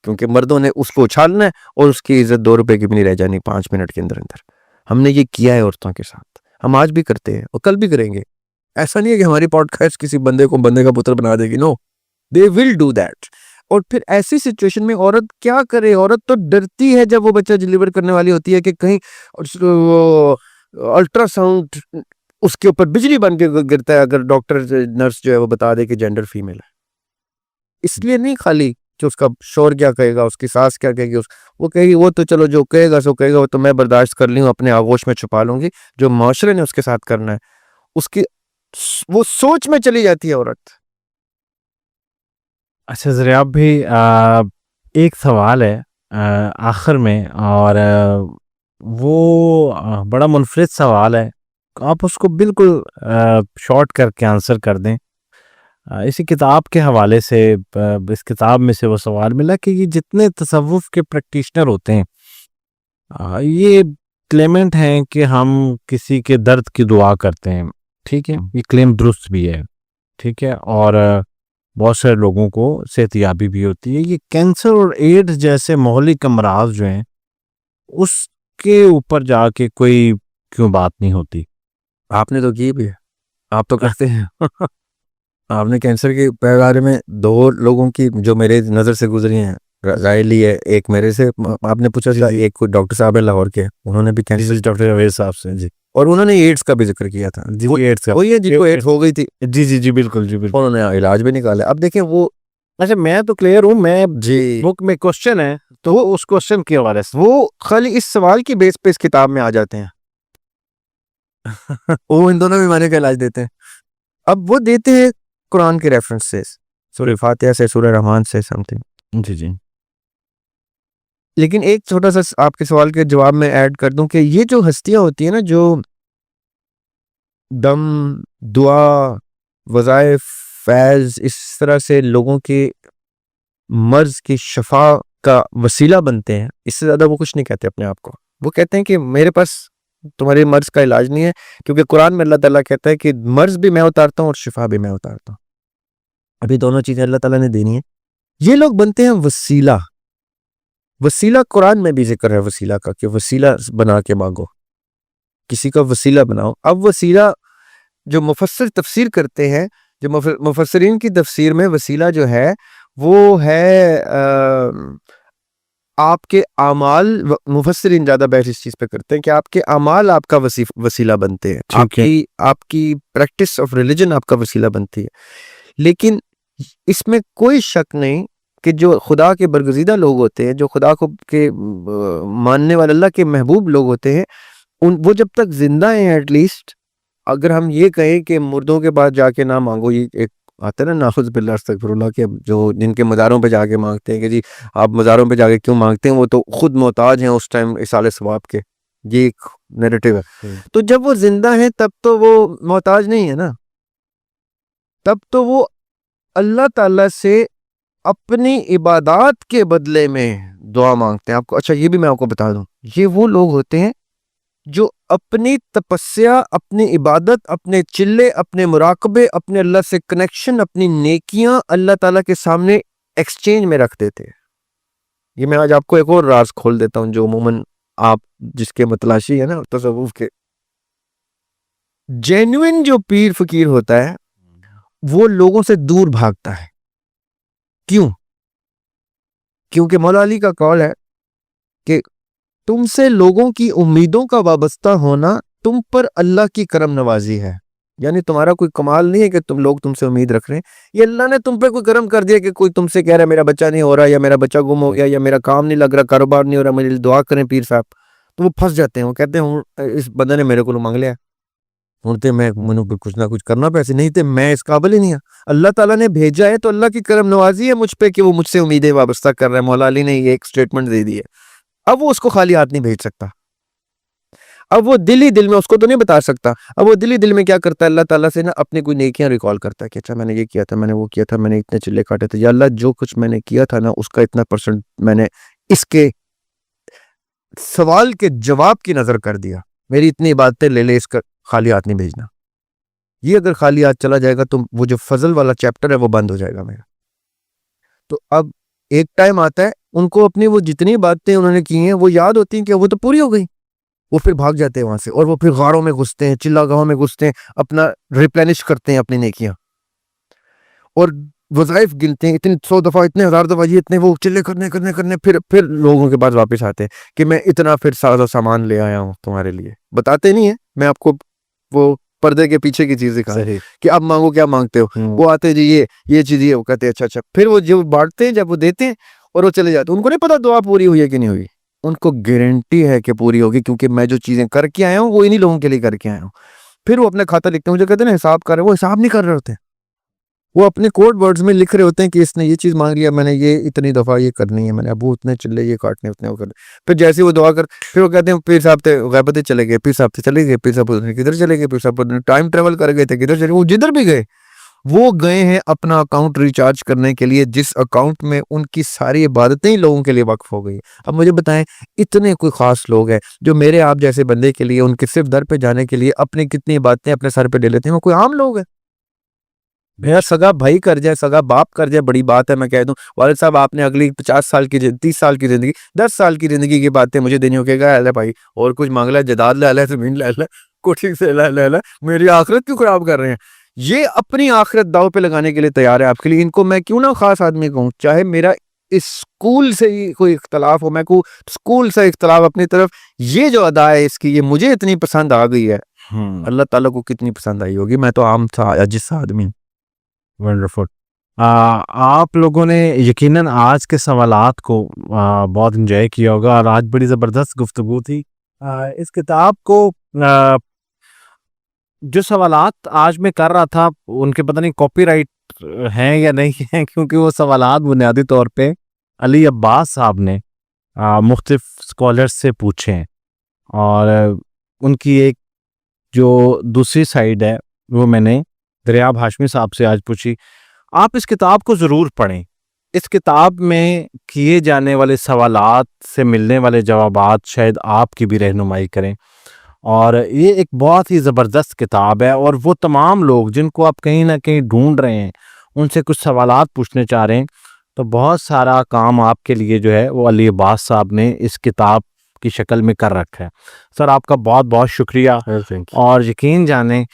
کیونکہ مردوں نے اس کو اچھالنا ہے اور اس کی عزت 2 روپے کی بھی نہیں رہ جانی 5 منٹ کے اندر اندر. ہم نے یہ کیا ہے عورتوں کے ساتھ, ہم آج بھی کرتے ہیں اور کل بھی کریں گے. ایسا نہیں ہے کہ ہماری پوڈ کاسٹ کسی بندے کو بندے کا پتر بنا دے گی, نو, دے ول ڈو دیٹ. اور پھر ایسی سچویشن میں عورت کیا کرے؟ عورت تو ڈرتی ہے جب وہ بچہ ڈلیور کرنے والی ہوتی ہے کہ کہیں الٹرا ساؤنڈ اس کے اوپر بجلی بن کے گرتا ہے اگر ڈاکٹر نرس جو ہے وہ بتا دے کہ جینڈر فیمیل ہے. اس لیے نہیں خالی کہ اس کا شور کیا کہے گا, اس کی ساس کیا کہے گی, وہ کہے گی وہ تو چلو جو کہے گا سو کہے گا, وہ تو میں برداشت کر لی ہوں, اپنے آغوش میں چھپا لوں گی. جو معاشرے نے اس کے ساتھ کرنا ہے اس کی وہ سوچ میں چلی جاتی ہے عورت. اچھا ضریاب بھی ایک سوال ہے آخر میں, اور وہ بڑا منفرد سوال ہے, آپ اس کو بالکل شارٹ کر کے آنسر کر دیں. اسی کتاب کے حوالے سے, اس کتاب میں سے وہ سوال ملا کہ یہ جتنے تصوف کے پریکٹیشنر ہوتے ہیں یہ کلیمنٹ ہیں کہ ہم کسی کے درد کی دعا کرتے ہیں, ٹھیک ہے, یہ کلیم درست بھی ہے, ٹھیک ہے, اور بہت سارے لوگوں کو صحت یابی بھی ہوتی ہے. یہ کینسر اور ایڈز جیسے مہلک امراض جو ہیں اس کے اوپر جا کے کوئی کیوں بات نہیں ہوتی؟ آپ نے تو کی بھی ہے, آپ تو کرتے ہیں. آپ نے کینسر کے بارے میں 2 لوگوں کی جو میرے نظر سے گزری ہیں رائے لی ہے. ایک میرے سے آپ نے پوچھا تھا, ایک کوئی ڈاکٹر صاحب ہے لاہور کے, انہوں نے بھی کینسر, ڈاکٹر اویس صاحب سے, جی, اور انہوں نے ایڈز کا بھی ذکر کیا تھا. جی, ایڈز کا, وہی ہے جن کو ایڈز ہو گئی تھی, جی جی جی بالکل, جی بالکل, انہوں نے علاج بھی نکالا. اب دیکھیں وہ, اچھا میں تو کلیئر ہوں, میں جی بک میں کوشچن ہے تو وہ اس کوشچن کے حوالے سے وہ خالی اس سوال کی بیس پہ اس کتاب میں آ جاتے ہیں. وہ ان دونوں بیماریوں کا علاج دیتے ہیں. اب وہ دیتے ہیں قرآن کے ریفرنس سے, سورہ فاتحہ سے, سورہ رحمان سے, سم تھنگ. جی جی. لیکن ایک چھوٹا سا آپ کے سوال کے جواب میں ایڈ کر دوں کہ یہ جو ہستیاں ہوتی ہیں نا, جو دم, دعا, وظائف, فیض, اس طرح سے لوگوں کے مرض کی شفا کا وسیلہ بنتے ہیں, اس سے زیادہ وہ کچھ نہیں کہتے اپنے آپ کو. وہ کہتے ہیں کہ میرے پاس تمہارے مرض کا علاج نہیں ہے, کیونکہ قرآن میں اللہ تعالیٰ کہتا ہے کہ مرض بھی میں اتارتا ہوں اور شفا بھی میں اتارتا ہوں. ابھی دونوں چیزیں اللہ تعالیٰ نے دینی ہے. یہ لوگ بنتے ہیں وسیلہ. وسیلہ قرآن میں بھی ذکر ہے وسیلہ کا, کہ وسیلہ بنا کے مانگو, کسی کا وسیلہ بناؤ. اب وسیلہ جو مفسر تفسیر کرتے ہیں, جو مفسرین کی تفسیر میں وسیلہ جو ہے وہ ہے آپ کے اعمال. مفسرین زیادہ بحث اس چیز پہ کرتے ہیں کہ آپ کے اعمال آپ کا وسیلہ بنتے ہیں, آپ کی پریکٹس آف ریلیجن آپ کا وسیلہ بنتی ہے. لیکن اس میں کوئی شک نہیں کہ جو خدا کے برگزیدہ لوگ ہوتے ہیں, جو خدا کو کے ماننے والے اللہ کے محبوب لوگ ہوتے ہیں, وہ جب تک زندہ ہیں ایٹ لیسٹ, اگر ہم یہ کہیں کہ مردوں کے پاس جا کے نہ مانگو, یہ ایک آتا ہے نا ناخذ باللہ استغفر اللہ, کہ جو جن کے مزاروں پہ جا کے مانگتے ہیں کہ جی آپ مزاروں پہ جا کے کیوں مانگتے ہیں, وہ تو خود محتاج ہیں اس ٹائم ایصال ثواب کے, یہ ایک نیریٹو ہے. تو جب وہ زندہ ہیں تب تو وہ محتاج نہیں ہے نا, تب تو وہ اللہ تعالیٰ سے اپنی عبادات کے بدلے میں دعا مانگتے ہیں. آپ کو اچھا یہ بھی میں آپ کو بتا دوں, یہ وہ لوگ ہوتے ہیں جو اپنی تپسیا, اپنی عبادت, اپنے چلے, اپنے مراقبے, اپنے اللہ سے کنیکشن, اپنی نیکیاں اللہ تعالیٰ کے سامنے ایکسچینج میں رکھ دیتے ہیں. یہ میں آج آپ کو ایک اور راز کھول دیتا ہوں جو عموماً آپ جس کے متلاشی ہے نا تصوف کے. جینوئن جو پیر فقیر ہوتا ہے وہ لوگوں سے دور بھاگتا ہے. کیوں؟ کیونکہ مولا علی کا قول ہے کہ تم سے لوگوں کی امیدوں کا وابستہ ہونا تم پر اللہ کی کرم نوازی ہے. یعنی تمہارا کوئی کمال نہیں ہے کہ لوگ تم سے امید رکھ رہے ہیں, یہ اللہ نے تم پہ کوئی کرم کر دیا کہ کوئی تم سے کہہ رہا ہے میرا بچہ نہیں ہو رہا, یا میرا بچہ گم ہو گیا, یا میرا کام نہیں لگ رہا, کاروبار نہیں ہو رہا, میرے لیے دعا کریں پیر صاحب. تو وہ پھنس جاتے ہیں, وہ کہتے ہیں اس بندے نے میرے کو مانگ لیا, ہوں میں کچھ نہ کچھ کرنا, پیسے نہیں تھے, میں اس قابل ہی نہیں ہوں. اللہ تعالیٰ نے بھیجا ہے تو اللہ کی کرم نوازی ہے مجھ پہ کہ وہ مجھ سے امیدیں وابستہ کر رہا ہے. مولا علی نے یہ ایک سٹیٹمنٹ دے دی ہے. اب وہ اس کو خالی ہاتھ نہیں بھیج سکتا. اب وہ دل ہی دل میں، اس کو تو نہیں بتا سکتا، اب وہ دل ہی دل میں کیا کرتا ہے، اللہ تعالیٰ سے نا اپنی کوئی نیکیاں ریکال کرتا ہے کہ اچھا میں نے یہ کیا تھا، میں نے وہ کیا تھا، میں نے اتنے چلے کاٹے تھے، یا اللہ جو کچھ میں نے کیا تھا نا اس کا اتنا پرسنٹ میں نے اس کے سوال کے جواب کی نظر کر دیا، میری اتنی عبادتیں لے لے، اس کا خالی ہاتھ نہیں بھیجنا. یہ اگر خالی ہاتھ چلا جائے گا تو وہ جو فضل والا چیپٹر ہے وہ بند ہو جائے گا میرا. تو اب ایک ٹائم آتا ہے ان کو اپنی وہ جتنی باتیں انہوں نے کی ہیں وہ یاد ہوتی ہیں کہ وہ تو پوری ہو گئی، وہ پھر بھاگ جاتے ہیں وہاں سے، اور وہ پھر غاروں میں گھستے ہیں، چلا گاہوں میں گھستے ہیں، اپنا ریپلینش کرتے ہیں اپنی نیکیاں، اور وظائف گنتے ہیں اتنے 100 دفعہ، اتنے 1000 دفعہ، یہ اتنے وہ چلے کرنے پھر لوگوں کے پاس واپس آتے ہیں کہ میں اتنا پھر ساز و سامان لے آیا ہوں تمہارے لیے. بتاتے نہیں ہیں، میں آپ کو وہ پردے کے پیچھے کی چیز دکھا صحیح. کہ اب مانگو کیا مانگتے ہو. وہ آتے جی یہ چیز یہ، وہ کہتے ہیں اچھا، پھر وہ جو بانٹتے ہیں جب وہ دیتے ہیں اور وہ چلے جاتے ہیں، ان کو نہیں پتا دعا پوری ہوئی ہے کہ نہیں ہوئی، ان کو گارنٹی ہے کہ پوری ہوگی کیونکہ میں جو چیزیں کر کے آیا ہوں وہ انہی لوگوں کے لیے کر کے آیا ہوں. پھر وہ اپنا کھاتا لکھتے ہیں، مجھے کہتے ہیں نا حساب کر رہے، وہ حساب نہیں کر رہے ہوتے، وہ اپنے کوڈ ورڈز میں لکھ رہے ہوتے ہیں کہ اس نے یہ چیز مانگ لیا، میں نے یہ اتنی دفعہ یہ کرنی ہے، میں نے ابو اتنے چلے یہ کاٹنے اتنے وہ کرنے. پھر جیسے وہ دعا کر پھر وہ کہتے ہیں پیر صاحب تھے غیبت چلے گئے، پیر صاحب تھے چلے گئے، پیر صاحب کدھر چلے گئے، پیر صاحب ٹائم ٹریول کر گئے تھے کدھر چلے گئے، وہ جدھر بھی گئے وہ گئے ہیں اپنا اکاؤنٹ ریچارج کرنے کے لیے، جس اکاؤنٹ میں ان کی ساری عبادتیں ہی لوگوں کے لیے وقف ہو گئی. اب مجھے بتائیں اتنے کوئی خاص لوگ ہیں جو میرے آپ جیسے بندے کے لیے ان کے صرف در پہ جانے کے لیے اپنی کتنی عبادتیں اپنے سر پہ لے لیتے ہیں، وہ کوئی عام لوگ ہیں. میرا سگا بھائی کر جائے، سگا باپ کر جائے، بڑی بات ہے. میں کہہ دوں والد صاحب آپ نے اگلی 50 سال کی 30 سال کی زندگی 10 سال کی زندگی کی باتیں مجھے دینی ہو کہ گا بھائی اور کچھ مانگ لے، جداد لے لے، زمین لے لے، کوٹھی سے لے لے، میری آخرت کیوں خراب کر رہے ہیں. یہ اپنی آخرت داؤ پہ لگانے کے لیے تیار ہے آپ کے لیے. ان کو میں کیوں نہ خاص آدمی کہوں، چاہے میرا اس اسکول سے ہی کوئی اختلاف ہو، میں کو اسکول سے اختلاف اپنی طرف، یہ جو ادا ہے اس کی یہ مجھے اتنی پسند آ گئی ہے، اللہ تعالیٰ کو کتنی پسند آئی ہوگی. میں تو عام تھا عاجز آدمی. ونڈرفل. آپ لوگوں نے یقیناً آج کے سوالات کو بہت انجوائے کیا ہوگا، اور آج بڑی زبردست گفتگو تھی. اس کتاب کو جو سوالات آج میں کر رہا تھا ان کے پتہ نہیں کاپی رائٹ ہیں یا نہیں ہیں، کیونکہ وہ سوالات بنیادی طور پہ علی عباس صاحب نے مختلف اسکالرز سے پوچھے ہیں، اور ان کی ایک جو دوسری سائیڈ ہے وہ میں نے دریاب ہاشمی صاحب سے آج پوچھی. آپ اس کتاب کو ضرور پڑھیں. اس کتاب میں کیے جانے والے سوالات سے ملنے والے جوابات شاید آپ کی بھی رہنمائی کریں، اور یہ ایک بہت ہی زبردست کتاب ہے. اور وہ تمام لوگ جن کو آپ کہیں نہ کہیں ڈھونڈ رہے ہیں، ان سے کچھ سوالات پوچھنے چاہ رہے ہیں، تو بہت سارا کام آپ کے لیے جو ہے وہ علی عباس صاحب نے اس کتاب کی شکل میں کر رکھا ہے. سر آپ کا بہت بہت شکریہ. اور یقین جانیں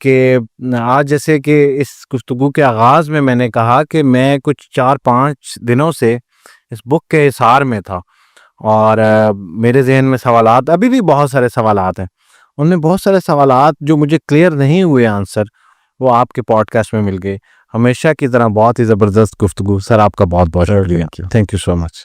کہ آج جیسے کہ اس گفتگو کے آغاز میں نے کہا کہ میں کچھ 4-5 دنوں سے اس بک کے حصار میں تھا، اور میرے ذہن میں سوالات، ابھی بھی بہت سارے سوالات ہیں، ان میں بہت سارے سوالات جو مجھے کلیئر نہیں ہوئے آنسر، وہ آپ کے پوڈ کاسٹ میں مل گئے. ہمیشہ کی طرح بہت ہی زبردست گفتگو. سر آپ کا بہت بہت شکریہ. Thank you so much.